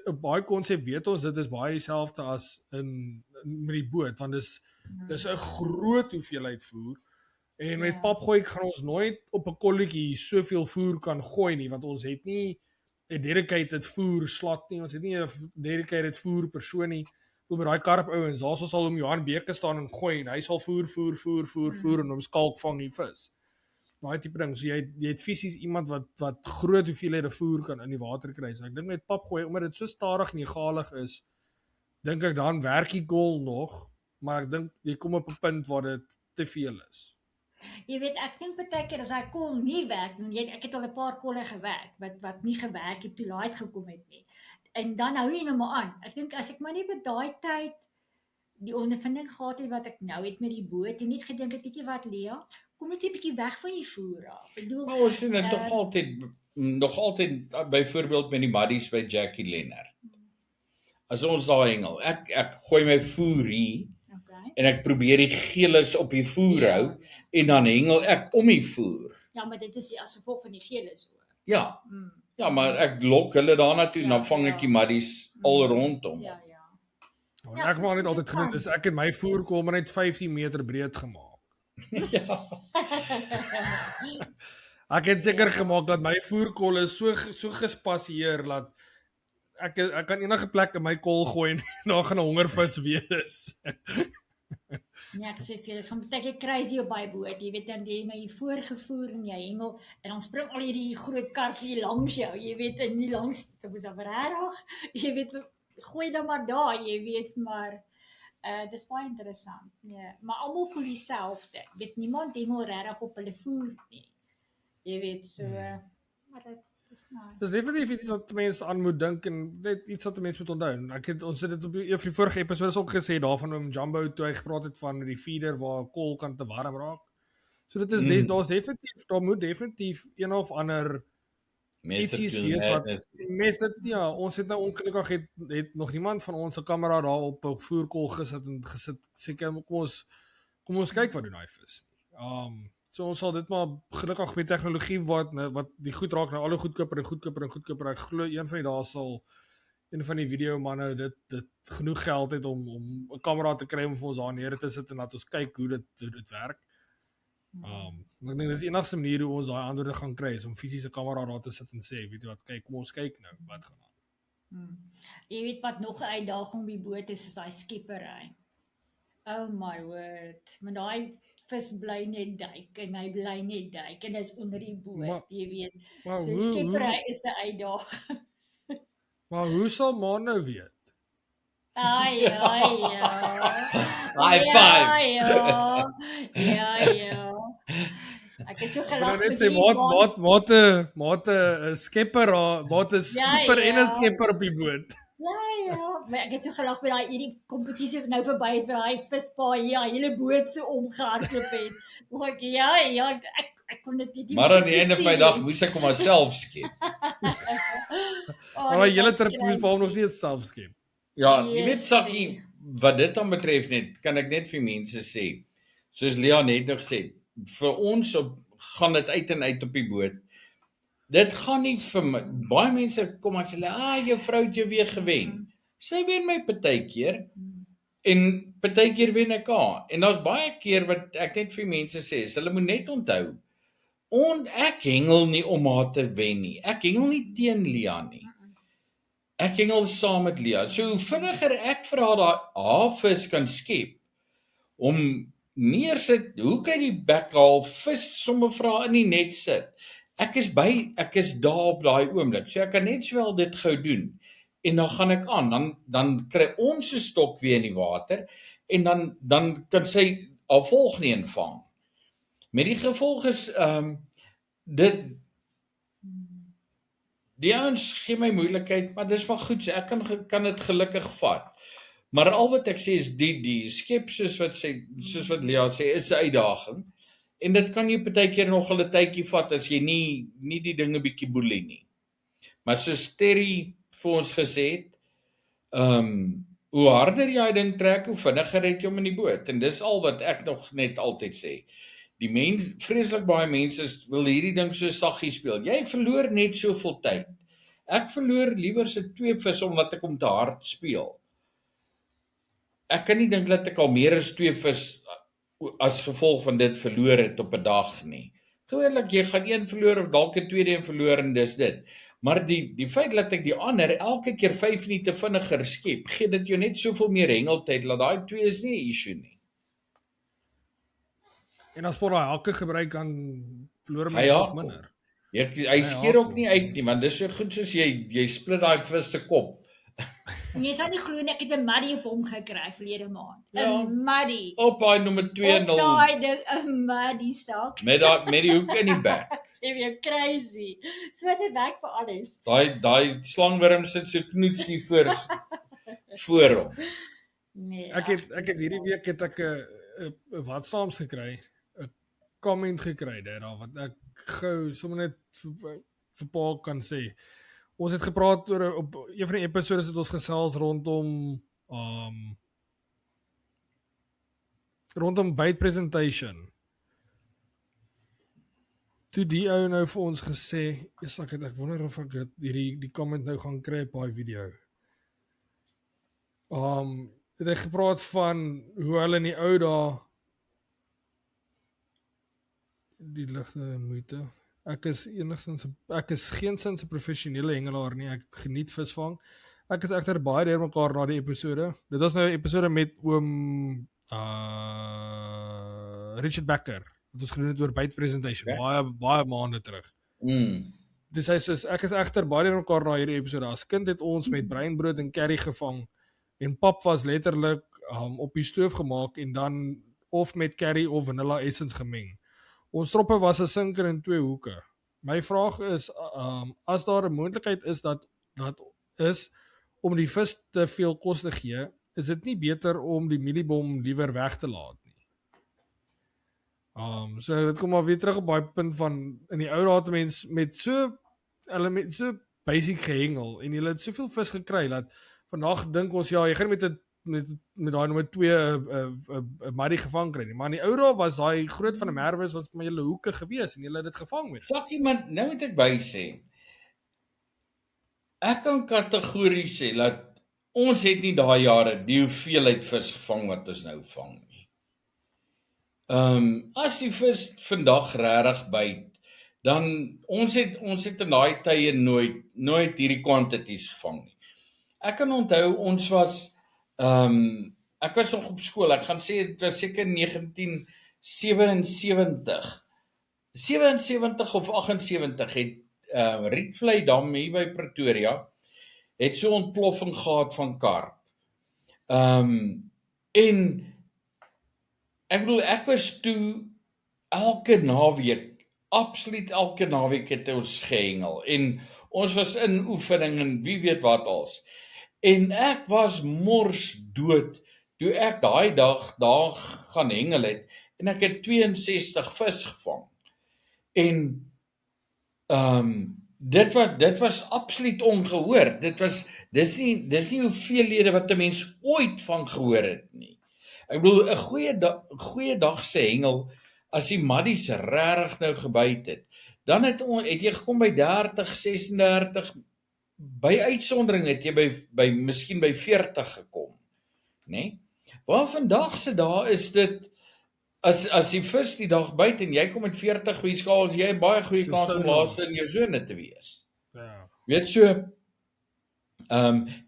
op baie konsep weet ons dit is baie dieselfde as met die boot want dis 'n groot hoeveelheid voer. En met papgooi gaan ons nooit op 'n kolletjie soveel voer kan gooi nie want ons het nie 'n dedicated voer slot nie. Ons het nie 'n dedicated voer persoon nie. Met daai karp ouens, daar sal hom Johan Beke staan en gooi en hy sal voer en hom skalk vang die vis. Daai tipe ding. So jy het fisies iemand wat groot hoeveelhede voer kan in die water kry. So ek dink met papgooi omdat dit so stadig en egalig is, dink ek dan werk die kol nog, maar ek dink jy kom op 'n punt waar dit te veel is. Jy weet, ek dink baie keer as hy kol nie werk, ek het al 'n paar kolle gewerk wat nie gewerk het toe laat gekom het nie. En dan hou jy nou maar aan. Ek dink as ek maar nie by daai tyd die ondervinding gehad het wat ek nou het met die boot en net gedink het, weet jy wat Lea, kom net 'n bietjie weg van die voer af. Ek bedoel, maar ons doen dit nog altyd byvoorbeeld met die buddies by Jackie Lennard. As ons daar hengel, ek gooi my voer hier en ek probeer die geelis op die voer hou en dan hengel ek om die voer. Ja, maar dit is as gevolg van die geelis hoor. Ja. Ja, maar ek lok hulle daarna toe en dan vang ek die muddies al rondom. Ja. Ek het maar net altyd gedoen, dis ek het my voerkol maar net 15 meter breed gemaak. Ja. Ek het seker gemaak dat my voerkol is so gespasieer dat ek kan enige plek in my kol gooi en daar gaan 'n hongervis wees. Nee, ek sê vir dit gaan baie crazy op baie boot. Jy weet dan jy my voorgevoer en jy hengel en dan spring al hierdie groot kartjie langs jou. Jy weet en nie langs dit was regtig. Jy weet gooi dan maar daar, jy weet maar dis baie interessant. Nee, maar almal voel dieselfde. Jy weet niemand hengel regtig op hulle voer nie. Jy weet so maar dit is nice. Dis definitief iets wat mense aan moet dink en net iets wat mense moet onthou. Ons het dit op die vorige episode ook gesê daarvan om Jumbo toe hy gepraat het van die feeder waar kol kan te warm raak. So dit is daar moet definitief een of ander ietsies wees wat ons het nou ongelukkig het nog niemand van ons se kamera daar op 'n voerkol gesit seker kom ons kyk wat doen hy vis. So ons sal dit maar gelukkig met tegnologie wat die goed raak nou al hoe goedkoper. Ek glo een van die dae sal een van die videomanne dit genoeg geld het om 'n kamera te kry om vir ons daar neer te sit en laat ons kyk hoe dit werk. Ek dink dis die enigste manier hoe ons daai antwoorde gaan kry is om fisiese kamera daar te sit en sê, weet jy wat, kyk, kom ons kyk nou wat gaan aan. Jy weet wat nog 'n uitdaging op die boot is daai skeppery. Oh my word, maar daai vis bly net duik en hy bly net duik en hy's onder die boot, jy weet. So skeppery is 'n uitdaging. Maar hoe sal maar nou weet? Ja. High five. Ja. Ek het so gelag met die skepper en 'n skepper op die boot. Ja, maar ek het so gelag met hierdie kompetisie wat nou verby is waar hy vispa hele boot so omgehardloop het. Ek kon dit nie. Maar aan die einde van die dag moes ek hom myself skep. Maar hele terpoes behalwe nog steeds self skep. Ja, jy weet Sakkie, wat dit dan betref net, kan ek net vir mense sê, soos Lea net nog sê, vir ons gaan dit uit en uit op die boot. Dit gaan nie vir my, baie mense kom en sê, jou vrou het jou weer gewen. Sy wen my partykeer, en partykeer wen ek haar. En daar's baie keer wat ek net vir mense sê, hulle moet net onthou, ek hengel nie om haar te wen nie, ek hengel nie teen Lea nie. Ek hengel saam met Lea. So hoe vinniger ek vir haar vis kan skep, om neersit, hoe kan die bekhaal vis sommer vir haar in die net sit? Ek is daar op daai oomblik, so ek kan net sowel dit gou doen, en dan gaan ek aan, dan kry ons 'n stok weer in die water, en dan kan sy al volgende een vang. Met die gevolg is, die ouens gee my moeilikheid, maar dis maar goed, so ek kan dit gelukkig vat. Maar al wat ek sê is die skep soos wat Lea sê, is 'n uitdaging. En dit kan jy partykeer nog 'n tydjie vat as jy nie die dinge bietjie boelie nie. Maar soos Terry vir ons gesê het, hoe harder jy ding trek, hoe vinniger het jy hom in die boot. En dis al wat ek nog net altyd sê. Vreeslik baie mense wil hierdie ding so saggie speel. Jy verloor net soveel tyd. Ek verloor liewer se 2 vis omdat ek hom te hard speel. Ek kan nie dink dat ek al meer as 2 vis as gevolg van dit verloor het op 'n dag nie. Gewoonlik jy gaan een verloor of dalk 'n tweede een verloor en dis dit. Maar die feit dat ek die ander elke keer 5 minute vinniger skep, gee dit jou net soveel meer hengeltyd, dat daai 2 is nie 'n issue nie. En as vir daai hakke gebruik dan verloor my nog minder. Hy skeer ook nie uit nie, want dis so goed soos jy split daai vis se kop. En jy sal nie glo nie, ek het 'n muddy op hom gekry verlede maand. 'n muddy. Op daai nommer 2-0. Op daai ding 'n muddy sak. Met die hoek in die bek. Ek sê jy crazy. So wat 'n bek vir alles. Daai slangwurm sit so knoetsie voor hom. Nee. Ek het hierdie week het ek 'n WhatsApp gekry, 'n comment gekry daar wat ek gou sommer net vir Paul kan sê. Ons het gepraat oor op een van die episodes het ons gesels rondom bait presentation. Toe die ou nou vir ons gesê, ek wonder of ek die comment nou gaan kry op daai video. Het hy gepraat van hoe hulle in die ou dae die ligte en moeite. Ek is geensins 'n professionele hengelaar nie, ek geniet visvang. Ek is egter baie deurmekaar na die episode. Dit was nou 'n episode met oom Richard Becker, wat ons gedoen het oor bait presentation, baie maande terug. Dus hy sê, ek is egter baie deurmekaar na hierdie episode. As kind het ons met breinbrood en curry gevang, en pap was letterlik op die stoof gemaak, en dan of met curry of vanilla essence gemeng. Ons stroppe was 'n sinker in 2 hoeke. My vraag is, as daar 'n moontlikheid is dat is om die vis te veel kos te gee, is dit nie beter om die mieliebom liewer weg te laat nie. So dit kom maar weer terug op baie punt van, in die ou dae het mens met so basic gehengel, en jy het soveel vis gekry, dat vandag dink ons, jy gaan met daai nommer 2 'n muddy gevang kry nie. Maar in die ou dae was daai groot van 'n merwes was met julle hoeke gewees en julle het dit gevang met. Sakkie, maar nou moet ek by sê. Ek kan kategories sê dat ons het nie daai jare die hoeveelheid vis gevang wat ons nou vang nie. As die vis vandag regtig byt, dan ons het in daai tye nooit hierdie quantities gevang nie. Ek kan onthou ons was ek was nog op skool, ek gaan sê dit was seker 1977 of 78 het Rietvlei Dam hier by Pretoria het so 'n ontploffing gehad van karp. En ek bedoel ek was toe absoluut elke naweek het ons gehengel en ons was in oefening en wie weet wat als. En ek was mors dood toe ek daai dag daar gaan hengel het en ek het 62 vis gevang. En dit was absoluut ongehoord. Dis nie hoeveelhede wat 'n mens ooit van gehoor het nie. Ek bedoel 'n goeie dag se hengel as die maddies regtig nou gebyt het. Dan het jy gekom by 30, 36 by uitsondering het jy by miskien by 40 gekom, né? Waar vandag se dae is dit as die vis die dag byt en jy kom met 40 by skaal, as jy baie goeie kans om laaste in jou sone te wees. Ja. Weet so,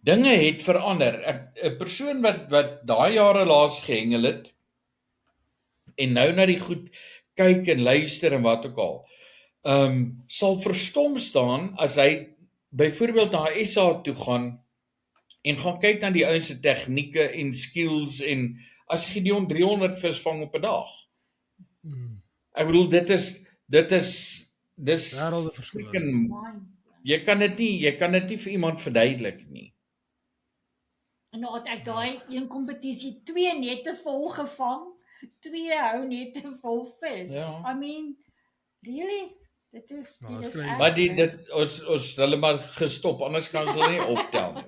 dinge het verander. 'n persoon wat daai jare laas gehengel het en nou na die goed kyk en luister en wat ook al, sal verstom staan as hy byvoorbeeld na SA toe gaan en gaan kyk na die ouens se tegnieke en skills en as Gideon 300 vis vang op 'n dag. Ek bedoel dit is wêrelde verskil. Jy kan dit nie vir iemand verduidelik nie. En nou het ek daai een kompetisie 2 nette vol gevang. 2 hou net te vol vis. Ja. I mean, really? Dit is crazy. Maar ons hulle maar gestop, anders kan ons hulle nie optel nie.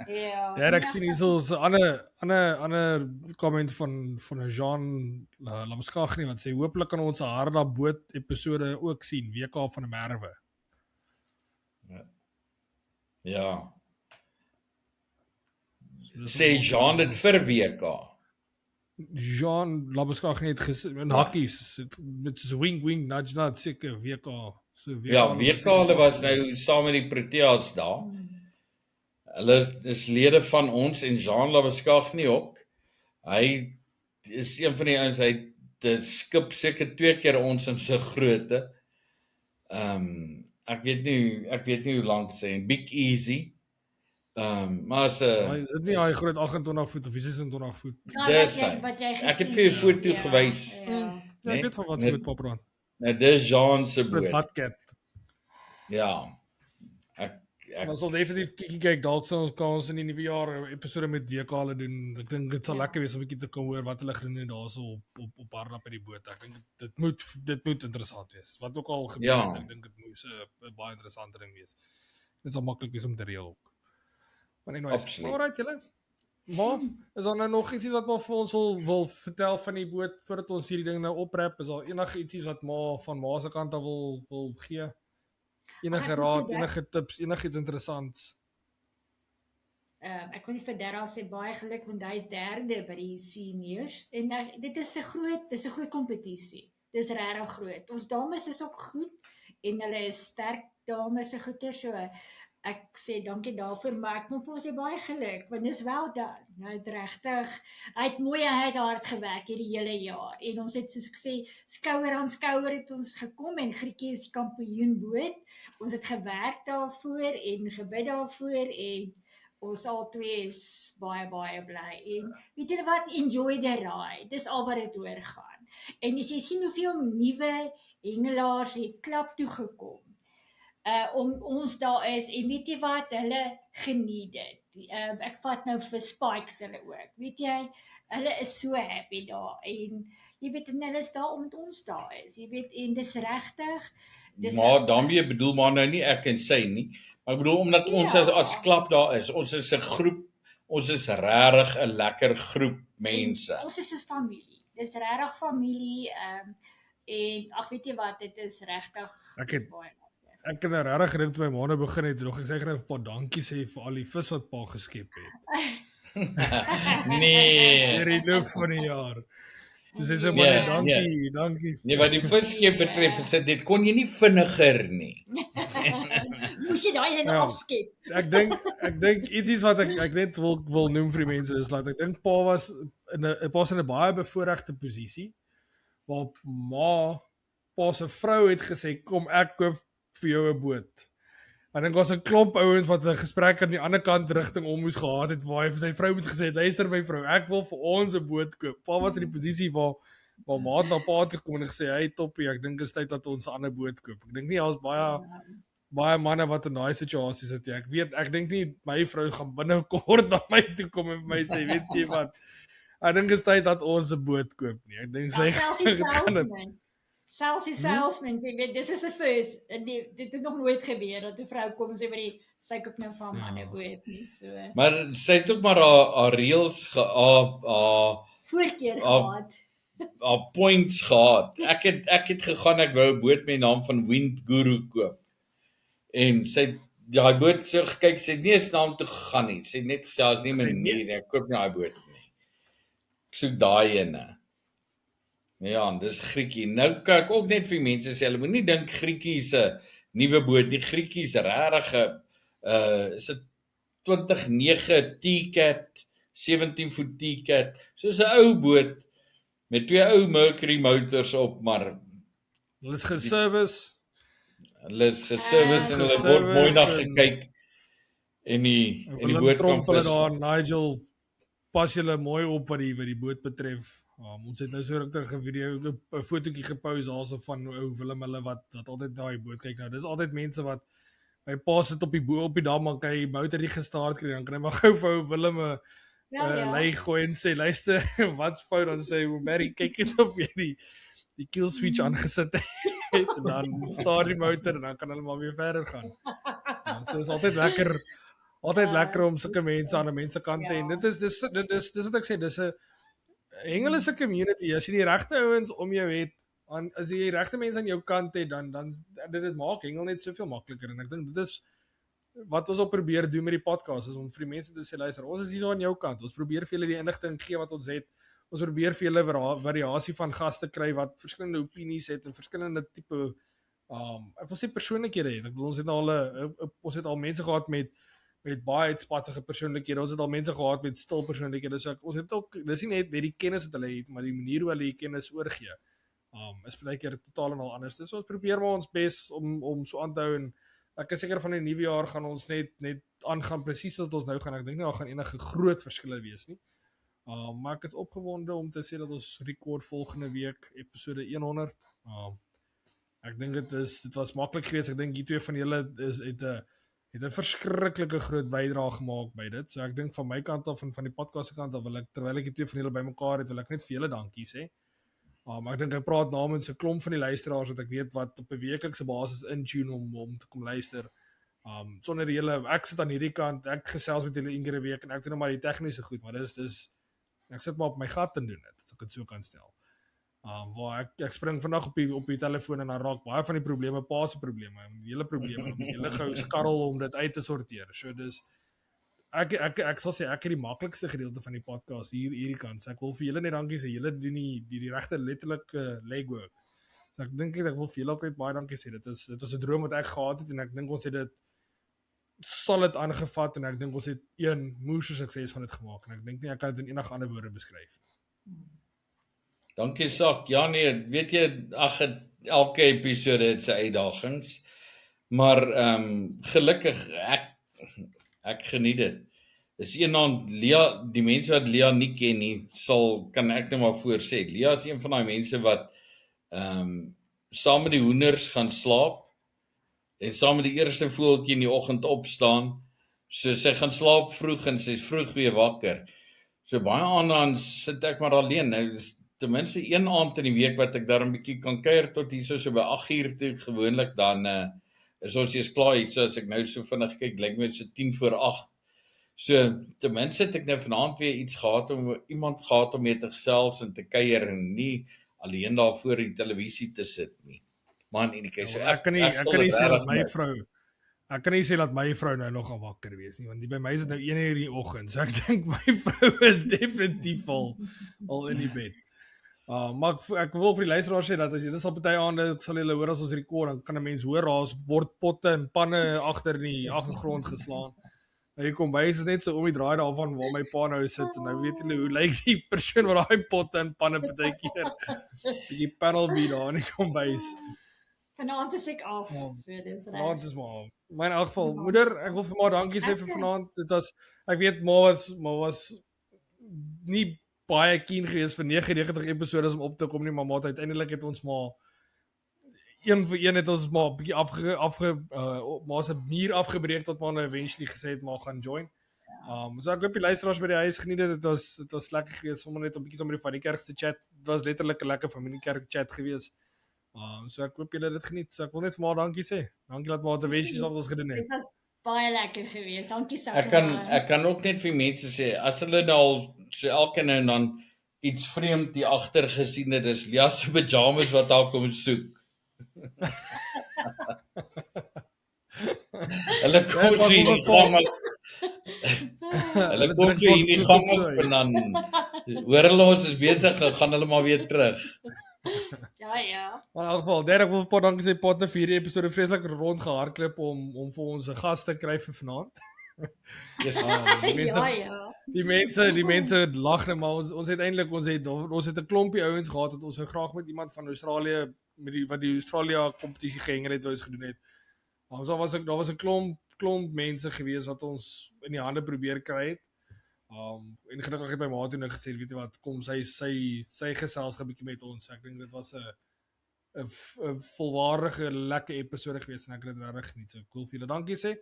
Ja. Ja, ek sien hier so 'n ander comment van 'n Jean Lamskagh wat sê hooplik kan ons 'n harde boot episode ook sien, WK van 'n Merwe. Ja. Sê Jean dit vir WK. Jean Lamskagh het gesê in hakkies met so wing nudge seker WK. So WK. Ja, WK hulle was nou saam met die Proteas daar. Hulle is lede van ons en Jean Lamskagh nie ook. Hy is een van die ouens, hy het skip seker 2 keer ons in sy grootte. Ek weet nie hoe lank sê, Big Easy. Maar as is dit nie hy groot 28 voet of 26 voet? Dis hy. Ek het vir jou foto gewys. Ja, ek weet van wat sy met pap praat. Nou dis Jean se Met boot. Batcat. Ja. Ons sal definitief kyk dalk sal ons kans in die nuwe jaar episode met WK hulle doen. Ek dink dit sal lekker wees om 'n bietjie te kan hoor wat hulle gedoen het daarso op hardloop by die boot. Ek dink dit moet interessant wees. Wat ook al gebeur het, ek dink dit moet 'n baie interessante ding wees. Dit sal maklik wees om te reël ook. Maar anyways, alright julle. Maar is daar nou nog ietsie wat maar vir ons wil vertel van die boot voordat ons hierdie ding nou oprap? Is daar enige ietsie wat van ma se kant af wil gee? Enige raad, enige tips, enigiets interessants? Ek wil net vir Darryl sê baie geluk want hy is 3de by die seniors en dit is 'n groot kompetisie. Dis regtig groot. Ons dames is ook goed en hulle is sterk dames se goeie so. Ek sê dankie daarvoor, maar ek moet ons sê baie geluk want dis wel dan. Nou regtig, hy het hard gewerk hierdie hele jaar en ons het soos ek sê skouer aan skouer het ons gekom en Grietjie is die kampioenboot. Ons het gewerk daarvoor en gebid daarvoor en ons albei is baie bly en weet julle wat, enjoy the ride. Dis al wat dit oor gaan. En as jy sien hoeveel nuwe hengelaars het klap toe gekom. Om ons daar is en weet jy wat, hulle geniet dit. Ek vat nou vir Spikes hulle ook. Weet jy, hulle is so happy daar en jy weet en hulle is daar omdat ons daar is. Jy weet en dis regtig. Maar daarmee bedoel maar nou nie ek en sy nie. Maar ek bedoel omdat ons as klap daar is. Ons is 'n groep. Ons is regtig 'n lekker groep mense. En ons is 'n familie. Dis regtig familie en ag weet jy wat, dit is regtig baie. Ek kan regtig gedink toe my maande begin het, nog ek sê gou 'n paar dankie sê vir al die vis wat pa geskep het. Nee. Hierdie loop van die jaar. Dis is baie dankie. Nee, wat die visskep betref, sê dit kon jy nie vinniger nie. Moes jy daai net afskep. Ek dink iets wat ek net wil noem vir die mense is dat ek dink pa was in 'n baie bevoordeelde posisie waar pa se vrou het gesê kom ek koop vir jou 'n boot. En dan was 'n klomp ouens wat 'n gesprek aan die ander kant rigting om moes gehad het waar hy vir sy vrou moet gesê het, luister my vrou, ek wil vir ons 'n boot koop. Pa was in die posisie waar maat na pa toe gekom en gesê, hey toppie, ek dink is tyd dat ons 'n ander boot koop. Ek dink nie daar's baie manne wat in daai situasie sit nie. Ek dink nie my vrou gaan binnekort na my toe kom en vir my sê, weet jy wat, ek dink is tyd dat ons 'n boot koop nie. Ek dink sy gaan Selfs die salesman sê, weet, dis is 'n first. Dit het nog nooit gebeur dat 'n vrou kom en sê, maar sy koop nou van manne boot nie. So. Maar sy het ook maar haar reels voorkeur gehad. Haar points gehad. Ek het gegaan, ek wou 'n boot met die naam van Wind Guru koop. En sy daai boot so gekyk, sy het nie eens na hom toe gegaan nie. Sy het net gesê, as nie meer nie, ek koop nie daai boot nie. Ek soek daai ene. Ja, dis Grietjie. Nou kyk ook net vir mense sê, hulle moenie dink Grietjie is 'n nuwe boot nie. Grietjie is regtig is 'n 2009 T-Cat, 17 voet T-Cat. Soos 'n ou boot met 2 ou Mercury motors op, maar hulle is geservice. Hulle is geservice en hulle word mooi na gekyk en die boot kan vis. Daar Nigel pas julle mooi op wat die boot betref. Ons het nou so ruktig 'n fotootjie gepost daarso van ou Willem hulle wat altyd daai boot kyk. Nou dis altyd mense wat my pa sit op die dam en hy motor nie gestart kry, dan kan hy maar gou vir ou Willem lei gooi en sê, luister, wat's fout, dan sê Mary, kyk net of jy die kill switch aangesit het en dan start die motor en dan kan hulle maar weer verder gaan. So is altyd lekker om sulke mense aan 'n mense kant te en dis wat ek sê, dis 'n Hengel is 'n community. As jy die regte ouens om jou het, as jy die regte mense aan jou kant het, dan dit maak Hengel net soveel makliker en ek dink dit is wat ons op probeer doen met die podcast is om vir die mense te sê, luister, ons is hier so aan jou kant. Ons probeer vir julle die inligting gee wat ons het. Ons probeer vir julle variasie van gaste kry wat verskillende opinies het en verskillende tipe ek wil sê persoonlikhede het. Ek bedoel ons het al mense gehad met baie uitspattige persoonlikhede. Ons het al mense gehad met stil persoonlikhede. So ons het ook dis nie net die kennis wat hulle het, maar die manier hoe hulle die kennis oorgee. Is baie keer totaal en al anders. So ons probeer maar ons bes om so aan te hou en ek is seker van die nuwe jaar gaan ons net aangaan presies wat ons nou gaan. Ek dink nie daar gaan enige groot verskille wees nie. Maar ek is opgewonde om te sê dat ons rekord volgende week episode 100. Ek dink dit was maklik geweest. Ek dink die twee van julle het 'n verskriklike groot bydrae gemaak by dit. So ek dink van my kant af en van die podcast se kant af terwyl ek die twee van julle bymekaar het, wil ek net vir julle dankie sê. Maar ek dink ek praat namens 'n klomp van die luisteraars wat ek weet wat op 'n weeklikse basis intune om te kom luister. Sonder julle, ek sit aan hierdie kant, ek gesels met julle enkele week en ek doen maar die tegniese goed, maar dis ek sit maar op my gat en doen dit, as ek dit so kan stel. Waar ek spring vandag op die telefoon en dan raak baie van die probleme se probleme, hele probleme, om julle gou skarrel om dit uit te sorteer. So dis ek sal sê ek het die maklikste gedeelte van die podcast hierdie kant. So ek wil vir julle net dankie sê. Julle doen die regte letterlike legwork. So ek dink ek wil vir julle ook baie dankie sê. Dit was 'n droom wat ek gehad het en ek dink ons het dit solid aangevat en ek dink ons het een moeë sukses van dit gemaak en ek dink nie ek kan dit in enige ander woorde beskryf. Dankie Sak. Ja nee, weet jy, elke episode het sy uitdagings. Maar gelukkig ek geniet dit. Dis eendag Lia, die mense wat Lia nie ken nie, kan ek net maar voorsê. Lia is een van daai mense wat saam met die hoenders gaan slaap en saam met die eerste voeltjie in die oggend opstaan. So sy gaan slaap vroeg en sy's vroeg weer wakker. So baie aand sit ek maar alleen. Nou ten minste een aand in die week wat ek daar 'n bietjie kan kuier tot hier so by 8:00 toe gewoonlik dan is ons eers klaar hier. So as ek nou so vinnig kyk, lyk my so 7:50. So ten minste het ek nou vanaand weer iemand gehad om mee te gesels en te kuier en nie alleen daar voor die televisie te sit nie. Man, en so ek kan nie sê dat my vrou Ek kan nie sê dat my vrou nou nog gaan wakker wees nie, want by my is dit nou 1:00 in die oggend, so ek dink my vrou is definitief al in die bed. Maar ek wil vir die luisteraars sê dat as jy dis al party aande sal julle hoor as ons rekord, dan kan 'n mens hoor raas word potte en panne agter in die agtergrond geslaan. Hy kom by is net so om die draai daarvan waar my pa nou sit en nou weet julle hoe lyk die persoon wat daai potte en panne partykeer. Die panel beat daar in die kombuis. Vanaand is ek af, so dis reg. Vanaand is maar af. Maar in elk geval, moeder, ek wil vir maar dankie sê vir vanaand. Dit was, ek weet maar was nie baie keen geweest vir 99 episodes om op te kom nie, maar uiteindelik het ons maar een vir een het ons maar 'n bietjie maar 'n muur afgebreek tot maar nou eventually gesê het maar gaan join. So ek hoop die luisteraars by die huis geniet dit. Dit was lekker geweest om net 'n bietjie sommer van die kerk te chat. Dit was letterlik 'n lekker familiekerk chat geweest. So ek hoop julle dit geniet. So ek wil net maar dankie sê. Dankie dat maar eventually saam met ons gedoen het. Dit was baie lekker geweest. Dankie so. Ek kan ook net vir mense sê as hulle nou so elke nou en dan iets vreemd hier agter gesien het, dis Lia se pyjamas wat daar kom soek. Hulle kom sien die gang. Hulle kom hier in die gang en dan hoor hulle ons is besig, gaan hulle maar weer terug. Ja. Maar in elk geval, Derek wil vir dankie sê pot na 4 episode vreeslik rondgehardloop om vir ons 'n gas te kry vir vanaand. Yes. Die mense lag net maar ons het eintlik ons het 'n klompie ouens gehad wat ons so graag met iemand van Australië wat die Australia kompetisie gehengel het wou ons gedoen het. Maar daar was 'n klomp mense gewees wat ons in die hande probeer kry het. En gelukkig het my ma toe nou gesê, weet jy wat, kom sy gesels 'n bietjie met ons. Ek dink dit was 'n 'n volwaardige, lekker episode gewees en ek het dit regtig geniet. So cool vir julle. Dankie sê.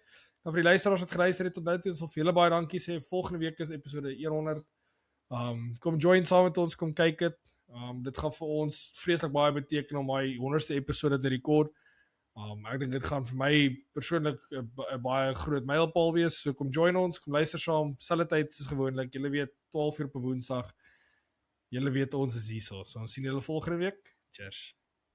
Nou vir die luisteraars wat geluister het tot nou toe, ons wil vir julle baie dankie sê. Volgende week is episode 100. Kom join saam met ons, kom kyk dit. Dit gaan vir ons vreeslik baie beteken om my 100ste episode te rekord. Ek dink dit gaan vir my persoonlik 'n baie groot mylpaal wees. So kom join ons, kom luister saam, selfde tyd soos gewoonlik. Julle weet 12 uur op 'n Woensdag. Julle weet ons is hier so. So ons sien julle volgende week. Cheers.